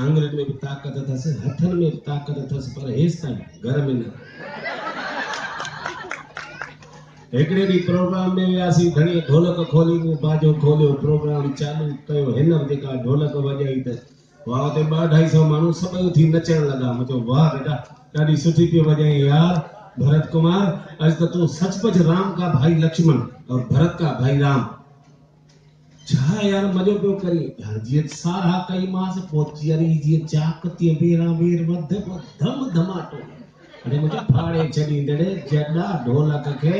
आंगुरनि में भी ताक़त अथसि, हथनि में भी ताक़त अथसि, पर हेसि ताईं घर में न। हिकिड़े ॾींहुं प्रोग्राम में वियासीं, घणी ढोलक खोली, मूं बाजो खोलियो, प्रोग्राम चालू कयो। हिन जेका ढोलक वॼाई त वाह, ते 200-250 माण्हू सभई उथी नचण लॻा। मूं चयो वाह बेटा, ॾाढी सुठी पियो वॼाई यार भरत कुमार, अॼु त तूं सचमुच राम का भाई लक्ष्मण और भरत का भाई राम। छा यार मज़ो पियो करी। जीअं सारा कई मांस पोची अरी जीअं चाक तीअं बेरा बेर वध धम धमाटो। अरे मुझे फाड़े छॾींदड़ जॾा ढोलक खे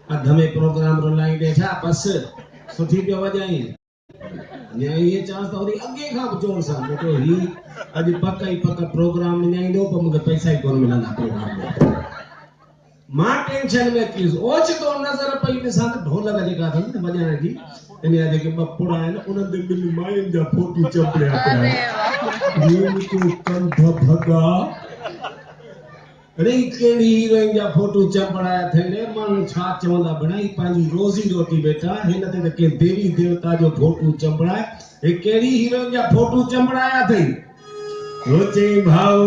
अध में प्रोग्राम रुलाईंदे छा बस सुठी पियो वॼाई। ये चांस तो वरी अॻे खां बि जोर सां तो ही अॼु पक ई पक प्रोग्राम विञाईंदो, पर मूंखे पैसा ई कोन मिलंदा प्रोग्राम में। मां टेंशन में थी ओचितो नज़र पई ॾिसां त ढोलक जेका अथनि वॼाइण जी, इन जा जेके ॿ पुड़ा आहिनि उन्हनि ते ॿिनि मायुनि जा फोटू चपड़िया पिया। अरे कहिड़ी हीरोइन जा फोटू चपड़ाया अथई, माण्हू छा चवंदा बणाई पंहिंजी रोज़ी रोटी बेटा, हिन ते त के देवी देवता जो फोटू चपड़ाए। हे कहिड़ी हीरोइन जा फोटू चपड़ाया अथई? हो चई भाऊ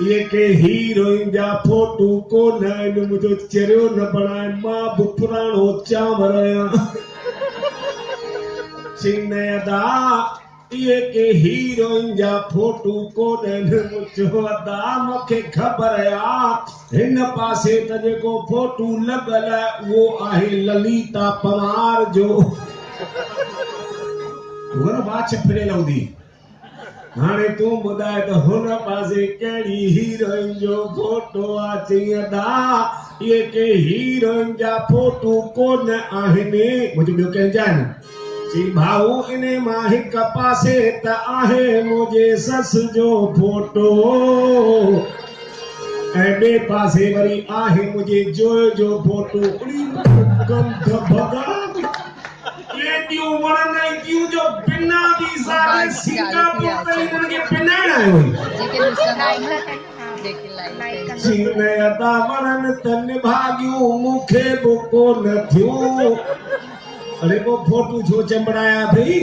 ये के हीरोइन जा फोटू कोन आहिनि, मुंहिंजो चरियो न बणाए, मां बि पुराणो चांवर आहियां। चिन्नयदा ये के हीरोइन जा फोटू कोन आहिनि, मुंहिंजो अदा मूंखे ख़बर आहे। हिन पासे त जेको फोटू लॻल आहे उहो आहे ललिता पवार जो। उहो बाछ फिरियल हूंदी। हाणे तूं ॿुधाए त हुन पासे कहिड़ी हीरोइन जो फोटो आहे? चईंदा ये के हीरोइन जा फोटू कोन आहिनि, मुंहिंजो ॿियो कंहिंजा आहिनि? चई भाऊ इन मां हिक पासे त आहे मुंहिंजे सस जो फोटो, ऐं ॿिए पासे वरी आहे मुंहिंजे जोइ जो फोटो। गंध भॻा एॾियूं वणंदई थियूं जो बिना वीज़ा जे सिंगापुर ते हिननि खे पिनाइण आयो हुई। चिन्नयदा वणनि त निभागियूं मूंखे बि कोन थियूं। अरे वो फोटू छो चंबड़ाया अथई?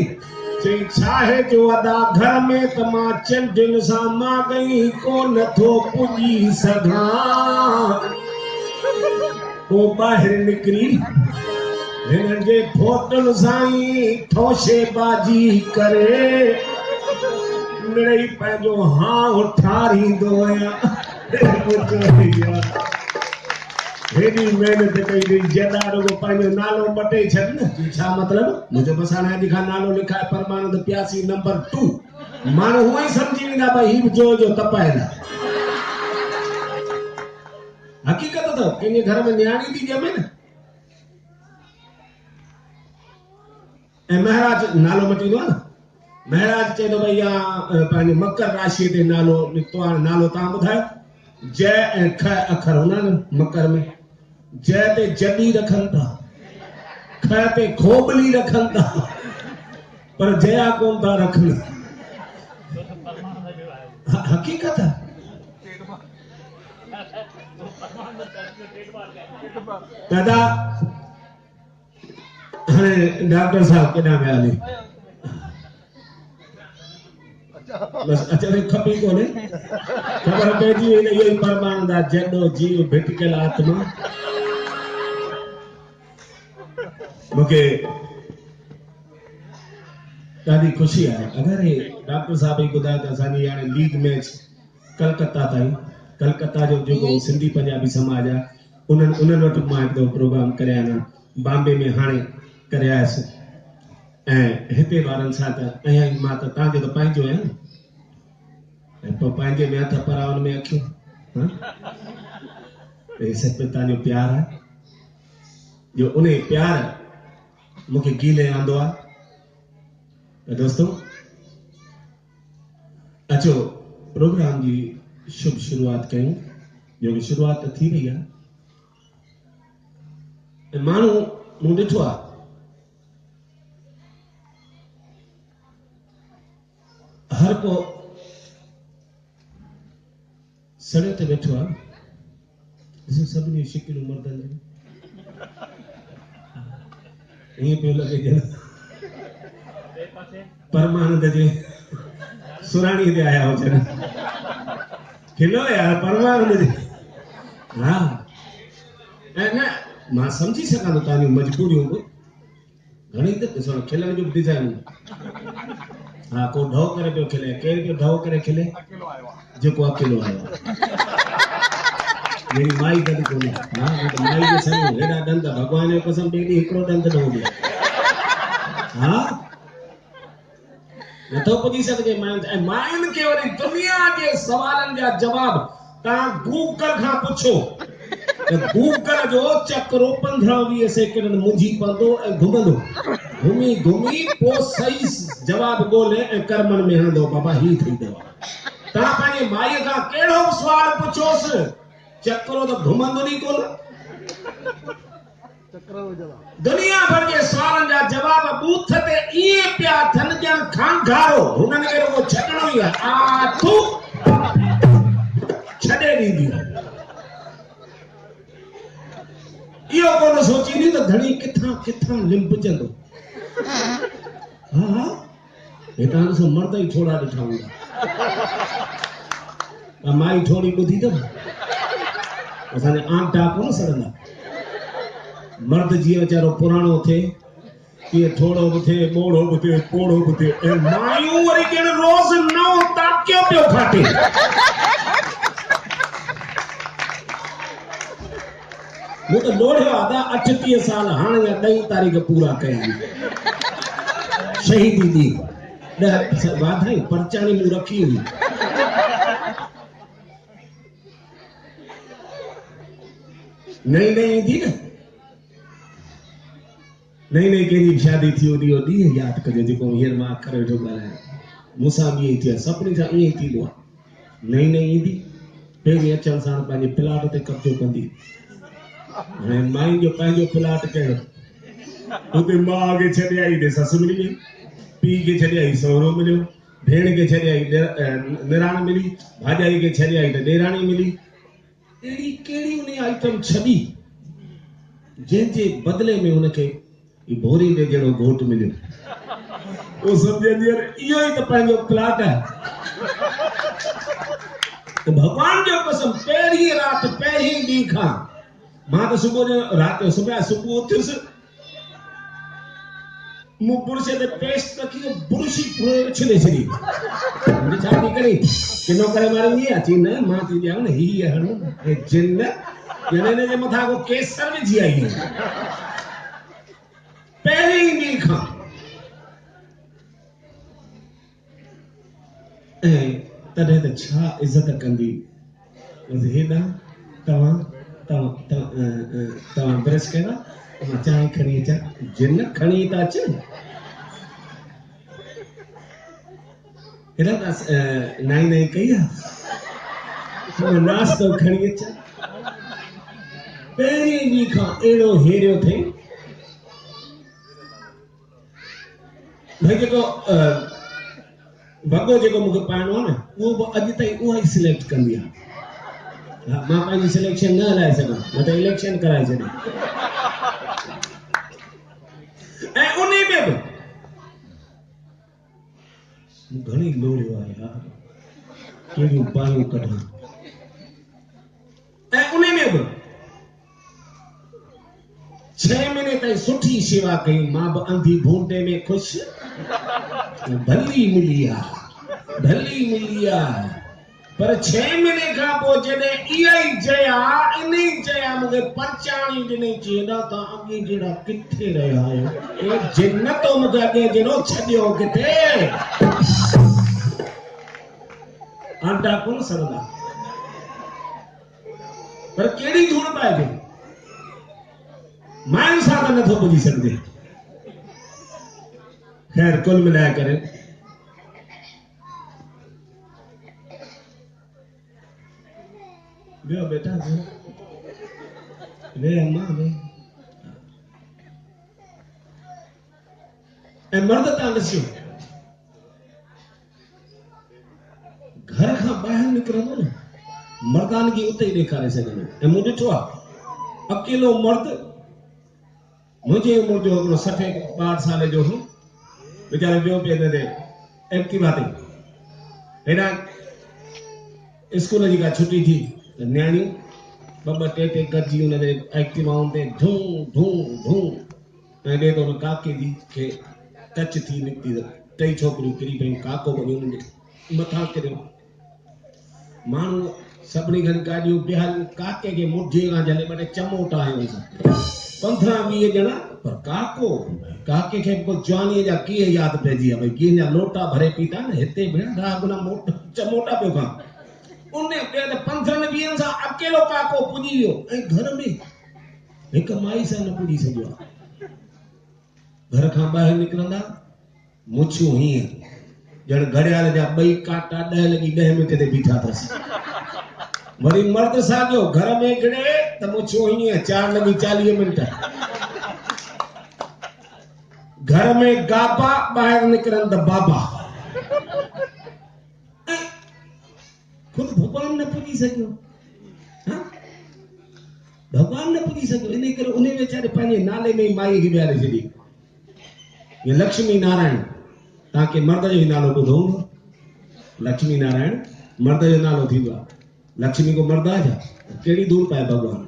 चई छाहे जो अदा घर में त मां चंडियुनि सां मां गई कोन थो पुॼी सघां। पोइ ॿाहिरि निकिरी हिननि जे फोटुनि सां ई ठोशेबाजी करे मिड़ई पंहिंजो हाउ ठारींदो आहियां। हेॾी महिनत कई अथई जॾा रुगो पंहिंजो नालो मटे छॾ न। छा मतिलबु? मुंहिंजो बसां अॼु खां नालो लिखाए परमानंद प्यासी नंबर 2। माण्हू हूअं ई सम्झी वेंदा भई हीउ जो तपाइंदा। हक़ीक़त अथव, कंहिंजे घर में न्याणी थी ॼमे न, ऐं महाराज नालो मटींदो आहे न, महाराज चए थो भई पंहिंजे मकर राशीअ ते नालो निकितो आहे, नालो तव्हां ॿुधायो। जय ऐं ख अखर हूंदा आहिनि मकर में। जय ते जॾी रखनि था, ख ते खोबली रखनि था, पर जया कोन था रखनि। हक़ीक़त आहे। दादा हाणे डॉक्टर साहब केॾां विया हली? बस अचण खपी कोन्हे, ख़बर पइजी वई इहो ई परमानंद आहे, जॾो जीव भिटकियल आत्मा। मूंखे ॾाढी ख़ुशी आहे। अगरि डॉक्टर साहब ई ॿुधायो त असांजी हाणे लीग मैच कलकत्ता ताईं, कलकत्ता जो जेको सिंधी पंजाबी समाज आहे उन्हनि वटि मां हिकिड़ो प्रोग्राम करे आहियां, बॉम्बे में हाणे करे आयुसि। ऐं हिते वारनि सां त अञा मां त तव्हांजो त पंहिंजो आहियां न, ऐं पोइ पंहिंजे में हथ परावन में अखियूं। हे सभु तव्हांजो प्यार आहे, जो उन प्यार मूंखे गीले आंदो आहे। त दोस्तों अचो प्रोग्राम जी शुभ शुरुआत कयूं, जो कि शुरुआत त थी वई आहे। माण्हू मूं ॾिठो आहे हर को सड़े ते वेठो आहे, ॾिसो सभिनी शिकिलूं मर्दनि जूं ईअं पियो लॻे ॼण परमानंद जे सुराणी ते आया हो जन खिलो यार परमानंद जे हां ऐं न मां समझी सघां थो तव्हांजी मजबूरियूं बि घणी त ॾिसो खिलण जो डिजाइन हाँ को ढो करे पियो खिले केर पियो ढो करे खिले जेको अकेलो आयो मेरी माई गॾु कोन्हे हाँ तो माई जे साम्हूं हेॾा ॾंद भॻवान जो कसम ॾेई हिकिड़ो ॾंद न हूंदो हाँ नथो पुॼी सघिजे मायुनि ऐं मायुनि खे वरी दुनिया जे सवालनि जा जवाब तव्हां गूगल खां पुछो गूगल जो चक्रो 15-20 सेकंड मुंझी पवंदो ऐं घुमंदो घुमी घुमी पोइ सही जवाब ॻोल्हे ऐं कर्मनि में हणंदो बाबा ही थींदो तव्हां पंहिंजी माईअ खां कहिड़ो बि सुवाल पुछोसि चक्रो त घुमंदो ई कोन दुनिया भर जे सवालनि जा जवाब बूथ ते इहे पिया अथनि ॼण खांगारो हुननि खे रुॻो छॾणो ई आहे आ तूं छॾे ॾींदी इहो कोन सोचींदी त धणी किथां किथां लिंबजंदो हाँ हितां ॾिसो मर्द ई थोड़ा ॾिठा हूंदा माई थोड़ी ॿुधी अथव असांजे आंटा कोन सड़ंदा मर्द जीअं वीचारो पुराणो थिए इहे थोड़ो बि थिए ॿोड़ो बि थिए पोड़ो बि थिए ऐं मायूं वरी ॼण रोज़ नओं ताकियो पियो खाटे मूं त लोढ़ियो आहे 38 साल हाणे या 10 तारीख़ पूरा कया शहीदी ॾींहुं वाधाई परचाणी मूं रखी हुई नई नई ईंदी न नई नई कंहिंजी शादी थी हूंदी हो ॾींहुं यादि कजो जेको हींअर मां अखर वेठो ॻाल्हायां मूंसां बि ईअं ई थियो आहे सभिनी सां ईअं ई थींदो आहे नई नई ईंदी पहिरीं अचण सां पंहिंजे प्लाट ते कब्जो कंदी हाणे माई जो पंहिंजो प्लाट कहिड़ो हुते माउ खे छॾे आई त ससु मिली वई पीउ खे छॾे आई सहुरो मिलियो भेण खे छॾे आई निराण मिली भाॼाई खे छॾे आई त ॾेराणी मिली अहिड़ी कहिड़ी उन आइटम छॾी जंहिंजे बदिले में हुनखे भोरी में जहिड़ो घोट मिलियो उहो सम्झंदी इहो ई त पंहिंजो प्लाट आहे त भॻवान जो कसम पहिरीं राति पहिरीं ॾींहं खां मां त सुबुह जो राति जो सुबुह उथियुसि मूं बुरुश ते पेस्ट रखी बुरुश छॾे छॾी छा थी करे किनो करे मारींदी आहे चई न मां थी ॾियां न हीअ हणो हे जिन हिन जे मथां को केसर विझी आई पहिरीं ॾींहं खां ऐं तॾहिं त छा इज़त कंदी हेॾा तव्हां ब्रश कयो मां चांहि खणी अचां जिन खणी था अचनि हेॾा त नाई नाई कई आहे नाश्तो खणी अचां पहिरीं ॾींहं खां अहिड़ो हेरियो थिए भई जेको वॻो जेको मूंखे पाइणो आहे न उहो बि अॼु ताईं उहा ई सिलेक्ट कंदी आहे मां पंहिंजी सिलेक्शन न हलाए सघां न त इलेक्शन कराए छॾियां ऐं उन में बि घणी लोड़ियो आहे यार कहिड़ियूं बायूं कढां ऐं उन में बि 6 महीने ताईं सुठी शेवा कई मां बि अंधी भूंडे में ख़ुशि भली मिली आहे पर 6 महीने खां पोइ जॾहिं इहा ई जया इन ई जया मूंखे परचाणी ॾिनी चईंदा तव्हां अॻे जहिड़ा किथे रहिया आहियो ए जिन्नतो मूंखे अॻे जहिड़ो छॾियो किथे आंटा कोन सड़ंदा पर कहिड़ी धूड़ पाइजे मायुनि सां त नथो पुॼी सघिजे ख़ैर कुल मिलाए करे वे बेटा वे अम्मा वे ऐं मर्द तव्हां ॾिसो घर खां ॿाहिरि निकिरंदो न मर्दानगी उते ई ॾेखारे सघंदो ऐं मूं ॾिठो आहे अकेलो मर्द मुंहिंजे उमिरि जो हिकिड़ो 60-62 साल जो हो बेचारे पियो पे दे एक्टिवा ते हेड़ा स्कूल जी का छुट्टी थी न्याणी बब्बा टे गजी उन एक्टिवाउन ते धूं धूं धूं ऐं तो काके जी के टच थी निकती टई छोकरियूं किरी पयूं काको बनी उन मथा किरियो माण्हू सभिनी खनि गाॾियूं बिहारियूं काके खे मुठीअ खां झले ॿ टे चमोटा आयूं 15-20 ॼणा पर काके खे को जवानीअ जा कीअं यादि पइजी आहे भई कीअं जा लोटा भरे पीता न हिते भेण गुना चमोटा पियो खां उन 15-20 सां अकेलो काको पुॼी वियो ऐं घर में हिकु माई सां न पुॼी सघियो आहे घर खां ॿाहिरि निकिरंदा मुछियूं हीअं ॼण घड़ियाल जा 2 काटा 10 लॻी 10 मिंट ते बीठा अथसि वरी मर्द साॻियो घर में गिड़े त मुछियूं हीअं 4 लॻी 40 मिंट घर में गाबा ॿाहिरि निकिरनि त बाबा खुद भगवान न पुॼी सघियो भगवान न पुॼी सघियो इन करे उन वेचारे पंहिंजे नाले में माई खे ॿियारे छॾी ये लक्ष्मी नारायण ताके मर्द जो नालो ॿुधो हूंदो लक्ष्मी नारायण मर्द जो नालो थींदो आहे लक्ष्मी को मर्द आहे छा कहिड़ी दूर पाए भगवान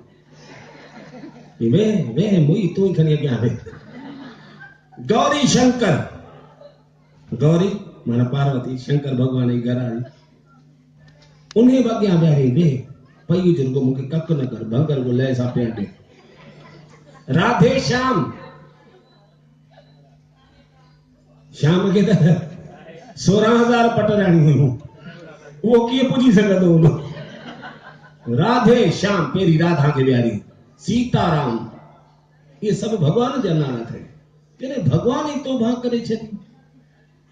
वे मुई तू ही खणी अॻियां वे गौरी शंकर गौरी माना पार्वती शंकर भगवान जी घराड़ी उन्हें अॻियां विहारे वे पई जुर्गो मूंखे कक न कर भंगर को लय सां पिया ॾे राधे श्याम श्याम के 16,000 पटराणी हुयूं वो कीअं पुॼी सघंदो हूंदो राधे श्याम पहिरीं राधा खे विहारी सीताराम ये सब भगवान जा नाला थे जॾहिं भगवान ही तौबा करे छॾी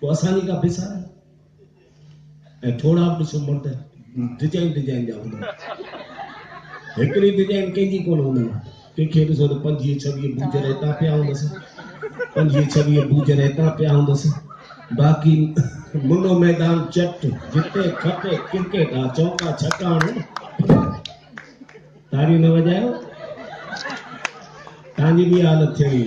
पोइ असांजी का बिसार ऐं थोड़ा बि ॾिसो मर्द डिजाइन जा हूंदा हिकिड़ी डिजाइन कंहिंजी कोन हूंदी कंहिंखे ॾिसो त 25-26 बूजर हितां पिया हूंदसि 25-26 बूजर हितां पिया हूंदसि बाक़ी मुनो मैदान चट जिते खपे क्रिकेट आ चौका छक्का तारियूं न वॼायो तव्हांजी बि हालत थियणी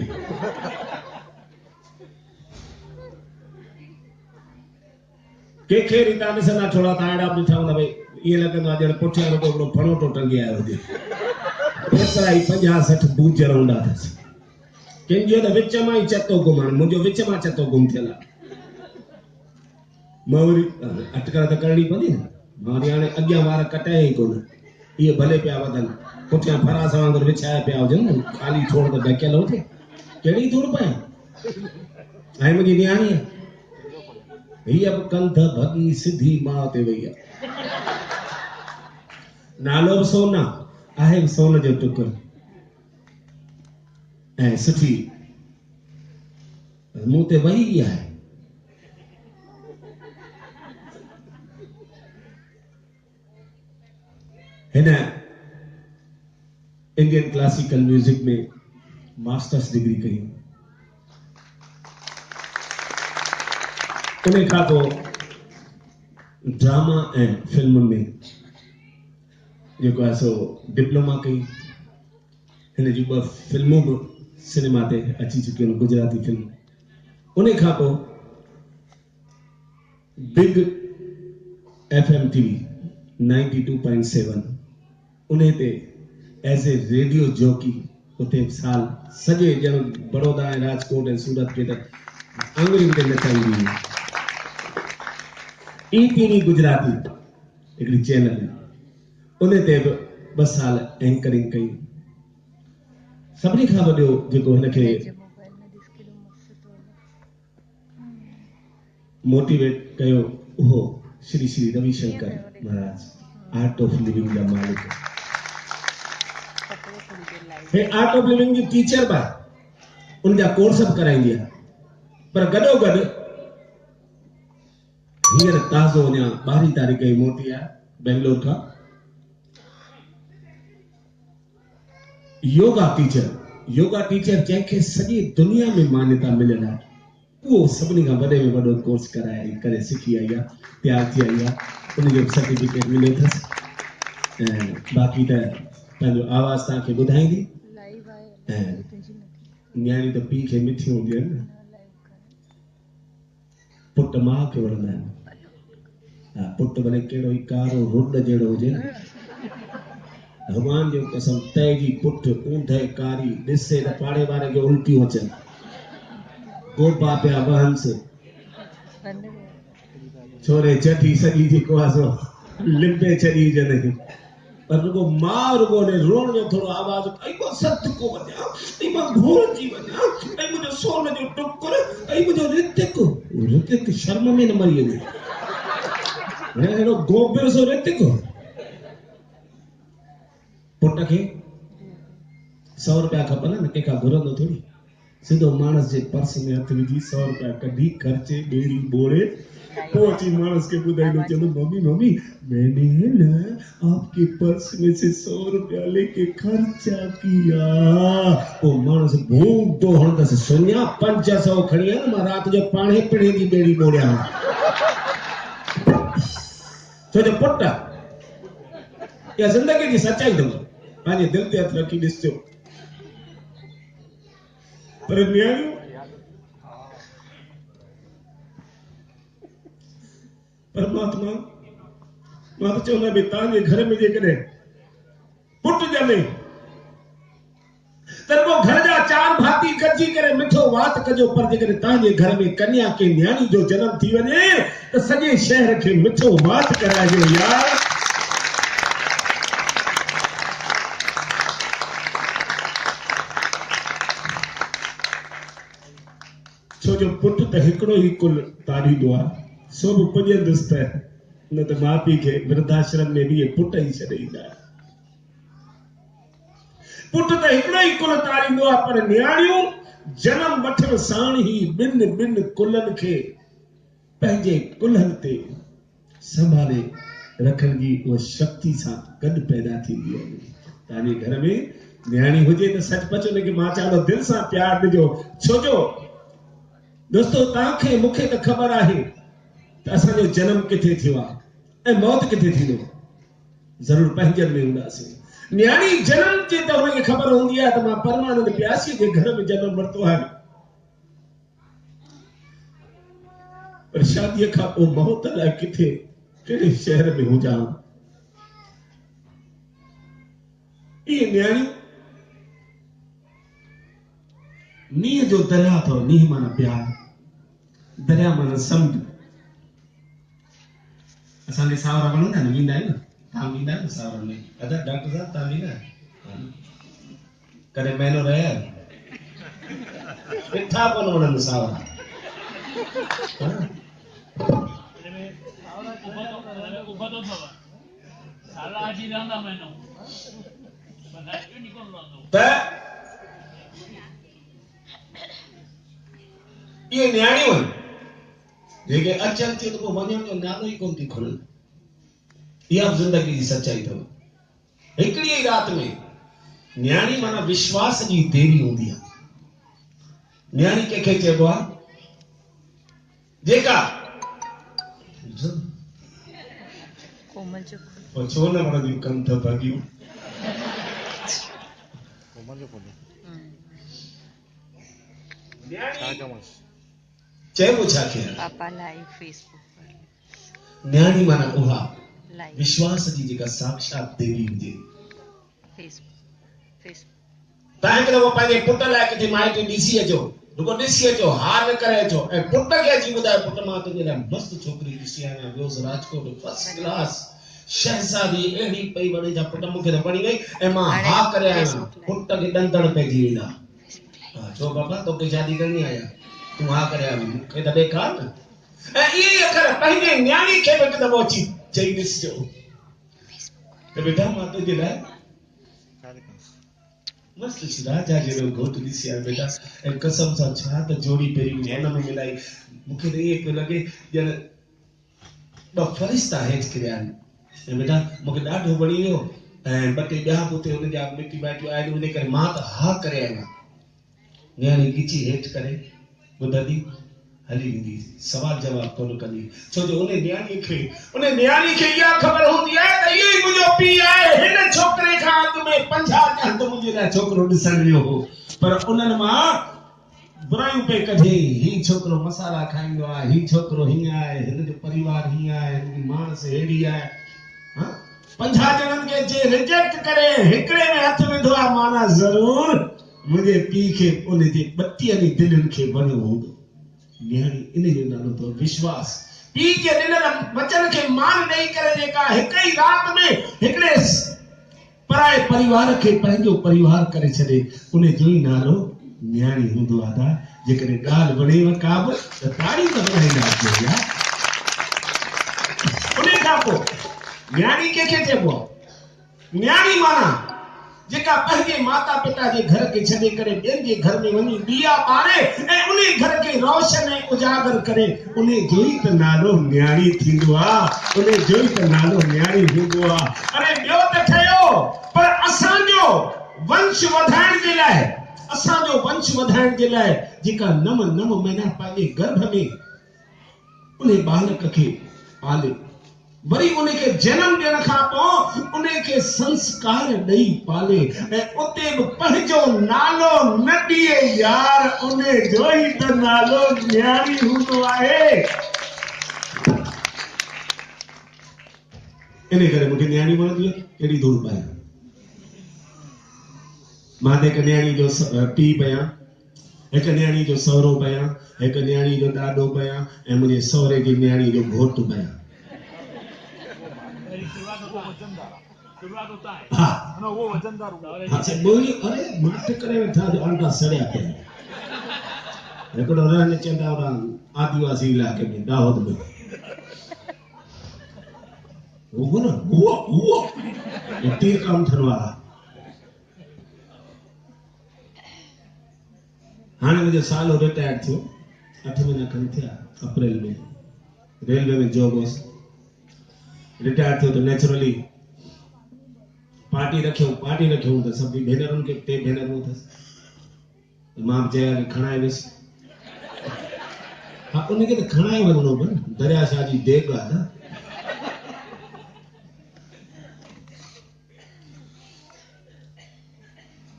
कंहिंखे तव्हां ॾिसंदा थोड़ा तव्हां अहिड़ा ॾिठा हूंदा भई ईअं लॻंदो आहे ॼण पुठियां रुॻो हिकिड़ो फणोटो टंगी आयो हुजे एतिरा ई 50-60 बूजर हूंदा अथसि कंहिंजो त विच मां ई चतो गुम आहे मुंहिंजो विच मां चतो गुम थियल आहे मां वरी अटकल त करणी पवंदी न मां वरी हाणे अॻियां वार कटाया ई कोन इहे भले पिया वधनि पुठियां फरास वांगुरु विछाया पिया हुजनि ख़ाली थोरो त ढकियल हुजे कहिड़ी धूड़ पाए ऐं मुंहिंजी नियाणी हीअ बि कंध भॻी सिधी मां ते वई आहे नालो बि सोना आहे बि सोन जो टुकुर ऐं सुठी मूं ते वही आहे हिन इंडियन क्लासिकल म्यूजिक में मास्टर्स डिग्री कई उन खां पोइ ड्रामा ऐं फिल्म में जेको आहे सो डिप्लोमा कई हिन जी 2 फिल्मूं बि सिनेमा ते अची चुकियूं आहिनि गुजराती फिल्म उन खां पोइ बिग FM TV 92.7 उन ते एज ए रेडियो जॉकी उते साल सॼे ॼण बड़ौदा ऐं राजकोट ऐं सूरत खे त आंगुरियुनि ते नचाईंदी हुई ETV गुजराती हिकिड़ी चैनल उन ते बि 2 साल एंकरिंग कई सभिनी खां वॾो जेको हिनखे मोटिवेट कयो उहो Shri Ravishankar Maharaj art of living जा मालिक हे आर्ट ऑफ लिविंग जी टीचर बि उन जा कोर्स बि कराईंदी आहे पर गॾो गॾु हींअर ताज़ो अञा 12 तारीख़ ई मोटी आहे बेंगलोर खां योगा टीचर जंहिंखे सॼी दुनिया में मान्यता मिलियल आहे उहो सभिनी खां वॾे में वॾो कोर्स कराए करे सिखी आई आहे तयार थी आई आहे उनजो सर्टिफिकेट मिलियो अथसि ऐं बाक़ी त पंहिंजो आवाज़ तव्हांखे ॿुधाईंदी ऐं न्याणी त पीउ खे मिठियूं हूंदियूं आहिनि न पुट मां खे वणंदा आहिनि। पुट भले कहिड़ो ई कारो रुड जहिड़ो हुजे न, भगवान जो कसम तय जी पुट ऊंधे कारी ॾिसे त पाड़े वारे खे उल्टियूं अचनि, गोपा पिया बहंस छोरे चटी सॼी जेको आहे सो लिंबे छॾी हुजनि, पर रुगो मां रुगो ने रोण जो थोरो आवाज़ ऐं मां सत को वञा, ऐं मां घोर जी वञा, ऐं मुंहिंजो सोन जो टुकुर, ऐं मुंहिंजो ऋतिक शर्म में न मरी वञे, अहिड़ो गोबियो सो ऋतिक। पुट खे 100 रुपया खपनि न, कंहिंखां घुरंदो थोड़ी, सिधो मानस जे पर्स में हथ विझी 100 रुपया कढी खर्चे ॿेड़ी बोड़े पहुंची मानस के बुधाई चलो मम्मी मम्मी मैंने ना आपके पर्स में से 100 रुपया लेके खर्चा किया। वो मानस भूख तो हणंदा से सोनिया 500 खड़ी है ना, मां रात जो पाणे पिणे दी बेड़ी बोड़िया तो जो पुट या जिंदगी जी सच्चाई दो पांजे दिल ते हथ रखी ॾिसजो। पर न्याणियूं परमात्मा मां तो चवंदा भई तव्हांजे घर में जेकॾहिं पुट ॼमे त रुगो घर जा 4 भाती गॾिजी करे मिठो वात कजो, पर जेकॾहिं तव्हांजे घर में कन्या के न्याणी जो जनम थी वञे त सॼे शहर खे मिठो वात कराइजो यार। छो जो पुट त हिकिड़ो ई कुल तारींदो आहे, सो बि पुॼंदुसि त न त माउ पीउ खे वृद्धाश्रम में बि पुट ई छॾे ईंदा। पुट त हिकिड़ो ई कुल तारींदो आहे, पर न्याणियूं जनम वठण साण ई ॿिनि कुलनि खे पंहिंजे कुलनि ते संभाले रखण जी उहा शक्ति सां गॾु पैदा थींदी आहे। तव्हांजे घर में न्याणी हुजे त सचपच हुनखे मां चवंदो दिलि सां प्यार ॾिजो। छो जो दोस्तो तव्हांखे मूंखे त ख़बर आहे त असांजो जनम किथे थियो आहे ऐं मौत किथे थींदो, ज़रूर पंहिंजनि में हूंदासीं। न्याणी जनम जे त हुनखे ख़बर हूंदी आहे त मां परमानंद प्यासी जे घर में जनम वरितो आहे, पर शादीअ खां पोइ मौत लाइ किथे कहिड़े शहर में हुजां। इहे न्याणी नीह जो दरिया अथव, नीह माना प्यार, दरिया माना समुंड। असांजे सावरा वणंदा आहिनि, वेंदा आहिनि, तव्हां वेंदा आहियो सावरनि में? अदा डॉक्टर साहब तव्हां वेंदा आहियो? कॾहिं महीनो रहिया मिठा कोन वणनि सावरा? त ये न्याणियूं जेके अचनि थियूं त पोइ वञण जो नालो ई कोन थी खुलनि। इहा ज़िंदगी जी सच्चाई अथव। हिकिड़ी ई रात में न्याणी माना विश्वास जी देवी हूंदी आहे। न्याणी कंहिंखे चइबो आहे? जेका कोमल जो छो न वणंदियूं कनि त भाॼियूं चइबो छा खे पापा लाइव फेसबुक पर न्याणी माना उहा विश्वास जी जेका साक्षात देवी हुजे। फेसबुक तव्हां हिकु दफ़ो पंहिंजे पुट लाइ किथे माइट ॾिसी अचो, रुगो ॾिसी अचो, हार न करे अचो ऐं पुट खे अची ॿुधायो पुट मां तुंहिंजे लाइ मस्तु छोकिरी ॾिसी आहियां, वियोसि राजकोट फर्स्ट क्लास शहज़ादी अहिड़ी पई वणे जा पुट मूंखे त वणी वई ऐं मां हा करे आहियां। पुट खे ॾंदड़ पइजी वेंदा, छो बाबा तोखे शादी करणी आहियां, तूं हा करे आया, मूंखे त ॾेखार न। ऐं इहे अखर पंहिंजे न्याणी खे बि हिकु दफ़ो अची चई ॾिसजो त बेटा मां तुंहिंजे लाइ मस्तु राजा जहिड़ो घोटु ॾिसी आहियां बेटा, ऐं कसम सां छा त जोड़ी पहिरीं हुन में मिलाई, मूंखे त ईअं पियो लॻे ॼण 2 फ़रिश्ता हेठि किरिया आहिनि। ऐं बेटा मूंखे ॾाढो वणी वियो ऐं 2 टे ॿिया बि उते हुन जा मिटी माइटियूं आहिनि, उन करे मां त हा करे आहियां। न्याणी गिची हेठि करे ॿुधंदी हली वेंदी, सवाल जवाब कोन कंदी, छो जो उन न्याणी खे इहा ख़बर हूंदी आहे त इहो ई मुंहिंजो पीउ आहे। हिन छोकिरे खां अॻु में 50 ॼण मुंहिंजे लाइ छोकिरो ॾिसण वियो हो, पर उन्हनि मां बुराइयों पे कढे ही छोकरो मसाला खाईंदो आहे ही छोकरो हीअं आहे हिन जो परिवार हीअं आहे हिन जी मानस हेड़ी आहे हां 50 ॼणनि खे जे रिजेक्ट करे हिकिड़े में हथ विधो आहे माना ज़रूर मुंहिंजे पीउ खे उन जे 32 दिलनि खे वणियो हूंदो न्याणी इन जो नालो अथव विश्वास पीउ जे ॾिनल वचन खे मान ॾेई करे जेका हिक ई रात में हिकिड़े पराए परिवार खे पंहिंजो परिवार करे छॾे उन जो ई नालो न्याणी हूंदो आहे जेकॾहिं ॻाल्हि वणेव का बि त ताड़ी त वॼाईंदासीं यार उन खां पोइ न्याणी कंहिंखे चइबो आहे न्याणी माना जेका पंहिंजे माता पिता जे घर खे छॾे करे ॿियनि जे घर में वञी ॾीया ॿारे ऐं उन घर खे रोशन ऐं उजागर करे उन जो ई त नालो न्याणी थींदो आहे उन जो ई त नालो न्याणी हूंदो आहे अरे ॿियो त ठहियो पर असांजो वंश वधाइण जे लाइ असांजो वंश वधाइण जे लाइ जेका 9 महीना पंहिंजे गर्भ में उन बालक खे पाले वरी उनखे जन्म ॾियण खां पोइ उनखे संस्कार ॾेई पाले ऐं उते बि पंहिंजो नालो न ॾिए यार उन जो ई त नालो न्याणी हूंदो आहे इन करे मूंखे न्याणी वणंदी आहे कहिड़ी धूड़ पाए मां त हिकु न्याणी जो पीउ पयां हिकु न्याणी जो सहुरो पयां हिकु न्याणी जो ॾाॾो पयां ऐं मुंहिंजे सहुरे जी न्याणी जो घोटु पयां अरे मां करे वेठा आंटा सड़िया पिया हिकिड़ो रहन चवंदा आदिवासी इलाइक़े में दाहोद में वो न वो तीर काम थियण वारा हाणे मुंहिंजो सालो रिटायर थियो 8 महीना खनि थिया अप्रैल में रेलवे में जॉब हुअसि रिटायर थियो त नेचुरली पार्टी रखियो त सभी भेनरुनि खे 3 भेनरूं अथसि मां बि चया खणाए वियुसि हा उनखे त खणाए वञिणो पए दरिया शाह जी देग आहे न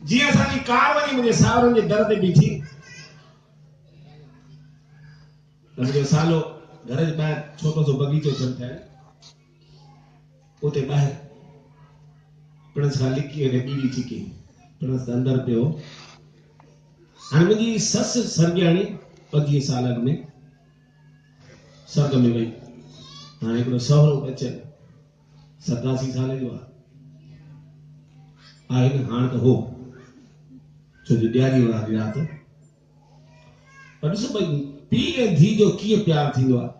जीअं असांजी कार वञी मुंहिंजे सावरनि जे दर ते बीठी त मुंहिंजो सालो घर जे ॿाहिरि छोटो सो बगीचो थियलु ठहियल उते ॿाहिरि पिणस खां लिकी ऐं बीड़ी छिकी पिणस अंदर पियो हाणे मुंहिंजी ससु सरगियाणी 25 सालनि में सर्ग में वई हाणे हिकिड़ो सहुरो बचल 87 साल जो आहे न हाणे त हो छो जो ॾियारी वारी राति पर ॾिसो भई पीउ ऐं धीउ जो कीअं प्यार थींदो आहे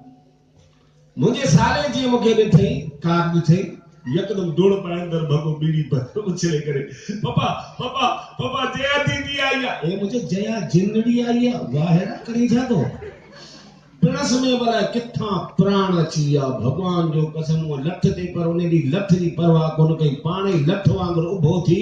मुंहिंजे साले जीअं मूंखे ॾिठई कार ॾिठई यकदम डोड़ पाए अंदर भगो बीड़ी पर उछले करे पापा पापा पापा जया दीदी आई है ए मुझे जया जिंदड़ी आई है वाह है ना करी जा तो पिणस में वाला किथा प्राण अची आ भगवान जो कसम वो लठ ते पर उन दी लठ जी परवाह कोन कई पाणे लठ वांगुर उभो थी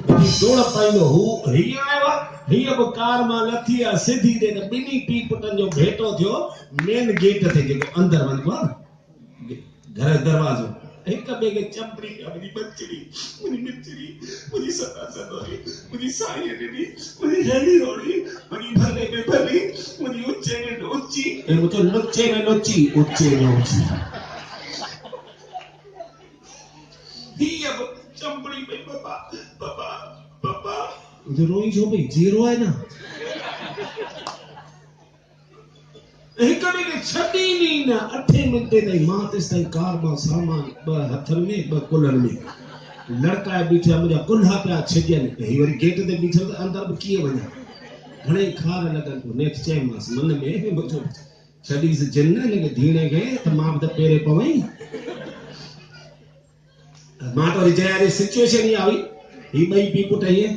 डोड़ पाईंदो हु ही आयो ही अब कार मां लथी आ सीधी दे त बिनी पी पुटन जो भेटो थियो मेन गेट ते जेको अंदर वञबो घर दरवाजो एक ॿिए खे चंपड़ी मुंहिंजी बचड़ी मुंहिंजी मिचड़ी मुंहिंजी सता सदोरी मुंहिंजी साईं ॾिनी मुंहिंजी हेड़ी होड़ी मुंहिंजी भले में भली मुंहिंजी उचे में ऊंची ऐं मुंहिंजो लुचे में लुची उचे में ऊंची ही अब चंपड़ी में पापा पापा पापा मुझे रोई छो भई जीरो है ना एक ॾींहुं छॾी नी न 8 मिंटे ताईं मां तेसि ताईं कार मां सामान 2 हथनि में 2 कुल्हनि में लड़का बीठा मुंहिंजा कुल्हा पिया छिॼनि ही वरी गेट ते बीठो त अंदर बि कीअं वञा घणे खार लॻनि पोइ नेक्स्ट चयोमांसि मन में मुंहिंजो छॾीसि जिन हिनखे धीणे खे त मां बि त पेरे पवई मां त वरी जया जी सिचुएशन ई आई ही ॿई पीउ पुट हीअं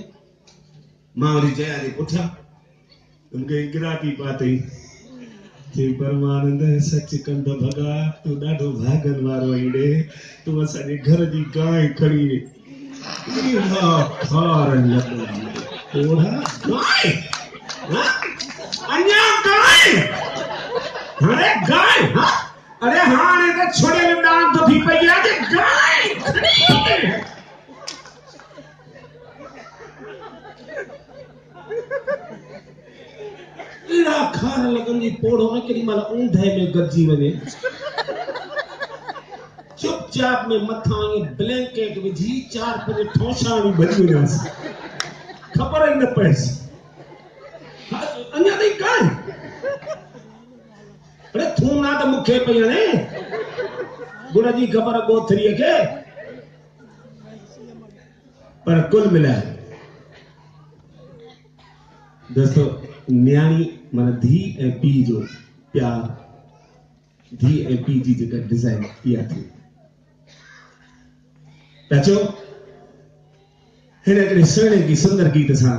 मां वरी जया जे पुठियां मूंखे गिराकी पातई जे परमानंद सच कंद भगा तू ॾाढो भागन वारो ईड़े तू असांजे घर जी गांइ खड़ी ओढ़ा गांइ अञा गांइ हाणे गांइ अरे हाणे त छोड़े में डांस तो थी पई आहे जे गांइ खड़ी एड़ा खार लगंदी पोड़ो न केडी माल ऊंधे में गजी वने चुपचाप में मथा ये ब्लैंकेट विझी 4-5 ठोसाणी बजी वनेस खबर ही न पएस अन्या नहीं काई अरे तू ना तो मुखे पयने गुण जी खबर गोथरी के पर कुल मिला दोस्तों न्याणी मन धी ए पी जो प्यार धी ए पी जी जेका डिजाइन किया थी तचो हिने करे सुने की सुंदर गीत सा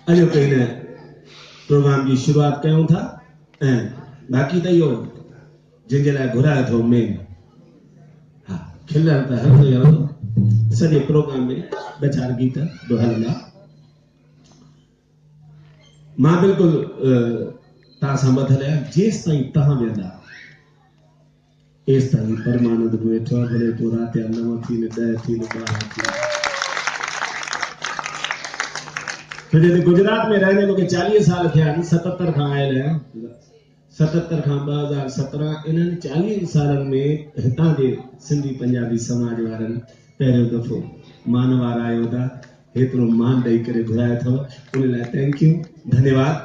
अजो कहीं प्रोग्राम की शुरुआत कयूं था बाकी तो यो जिनके लाइ घुरायो थो मेन हाँ खिलर त हलंदो हलंदो सॼे प्रोग्राम में 2-4 गीत बि हलंदा मां बिल्कुल तव्हां सां ॿधल आहियां जेसि ताईं तव्हां वेंदा एसि ताईं परमानंद में वेठो आहे भले पोइ राति जा 9 थी 10 थी 12 थी फिर गुजरात में रहने मूंखे 40 साल थिया आहिनि 77 खां आयल आहियां 77 खां 2017 इन्हनि 40 सालनि में हितां जे सिंधी पंजाबी समाज वारनि पहिरियों दफ़ो मानवार आयो था हेतिरो मान ॾेई करे घुरायो अथव उन लाइ थैंक यू धन्यवाद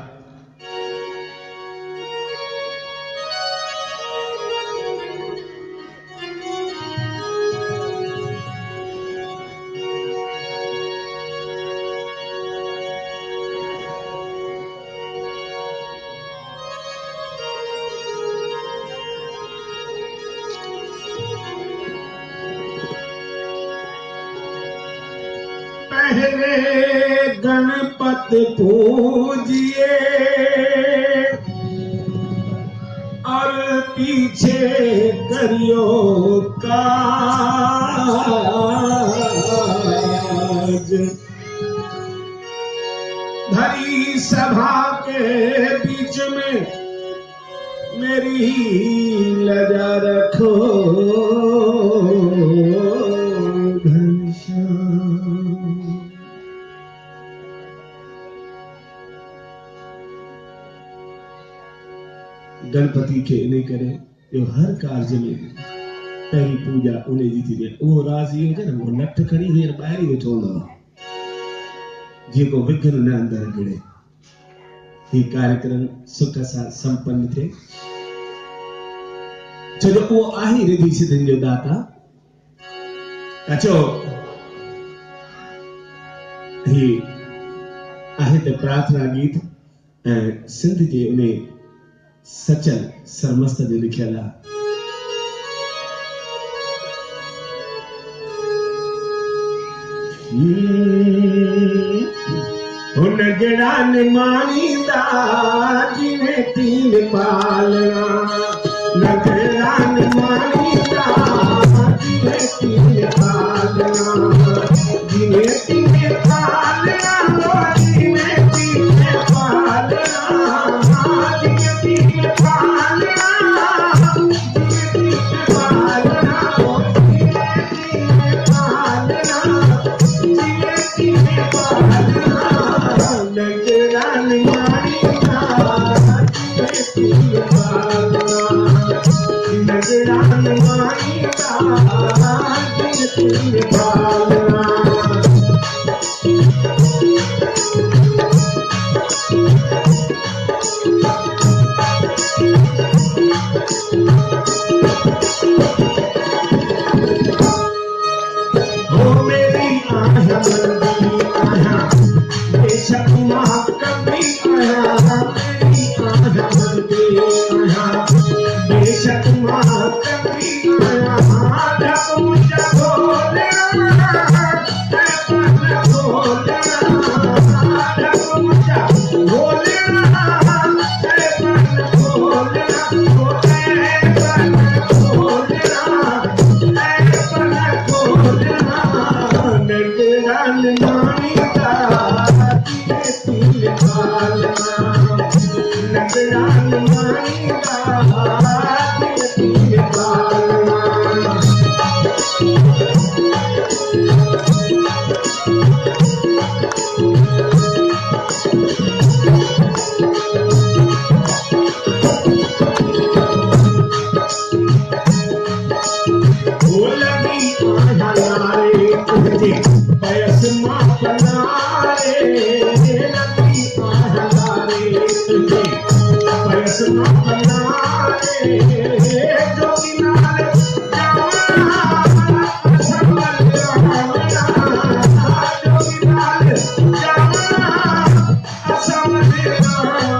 पहले गणपति पूजिए और पीछे करियो काज भरी सभा के बीच में मेरी लजा रखो गणपति के इन करे जो हर कार्य में पहली पूजा उन्हें जी थी वो राज़ी हो जाए ना वो लठ खड़ी हींअर ॿाहिरि वेठो हूंदो जेको विघ्न न अंदर गिड़े ही कार्यक्रम सुख सां संपन्न थे छो जो वो आहे रिधी सिद्धियुनि जो दाता अचो ही आहे त प्रार्थना गीत ऐं सिंध जे उन सचल सरमस्त जो लिखियल आहे हुन जड़ा निमाणींदा जिवें तीन पालना नगरा निमाणींदा जिवें तीन पालना जिवें तीन पालना जिवें तीन पालना अपनारे लगी आहलारे तुझे पैसना बनारे जो किनाल जावा संभल रामना जो किनाल जावा संभल रामना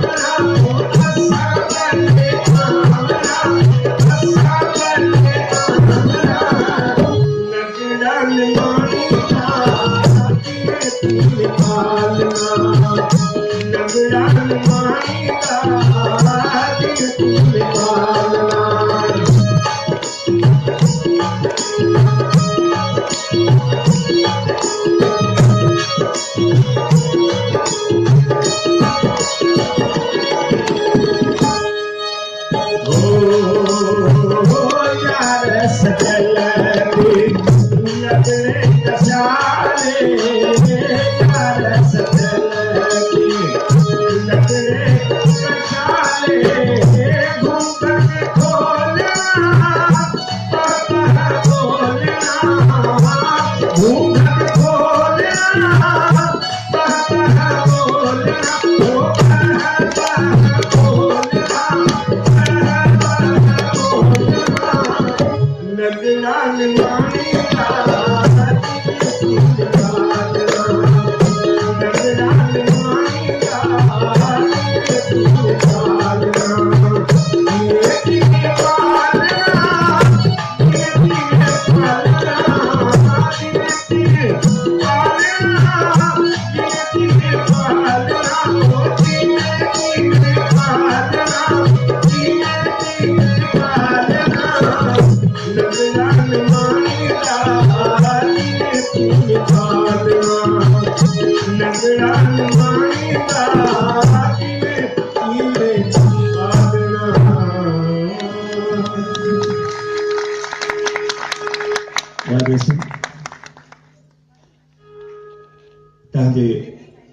ताजे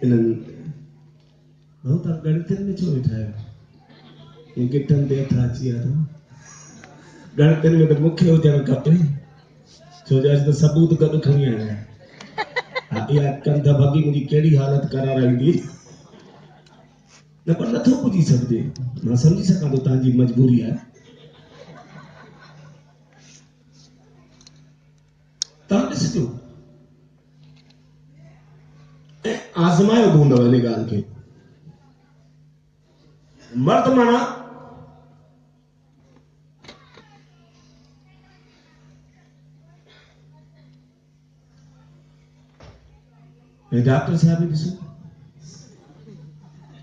इनन बहुत गणितन में छो बिठायो ये गिटन दे था चिया तो गणितन में तो मुख्य हुजण खपे छो जज तो सबूत गड खणी आया या कंध भगी मुजी केड़ी हालत कराराईंदी न पर नथो पुजी सकदे मां समझी सकां तो तांजी मजबूरी है तां ॾिसजो आजमायो बूंदो इन ॻाल्हि खे मर्द माना डॉक्टर साहब ॾिसो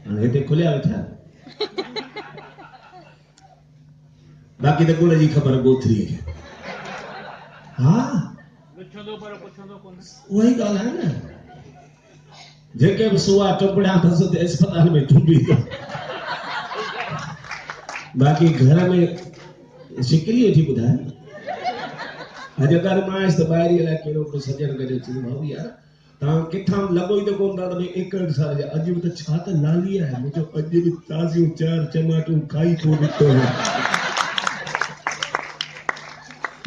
हाणे हिते खुलिया वेठा बाक़ी त गुड़ जी ख़बर गोथरीअ खे हा उहा ई ॻाल्हि आहे न जेके भी सुआ टुकड़ा अथसि त अस्पताल में टुंबी बाक़ी घर में शिकली वेठी ॿुधाए अॼु अगरि मां आयुसि त ॿाहिरि अलाए कहिड़ो को सजण करे चई भाऊ यार तव्हां किथां लॻो ई त कोन था त भई 61 साल जा अॼु बि त छा त लाली आहे मुंहिंजो अॼु बि ताज़ियूं 4 टमाटूं खाई थो निकितो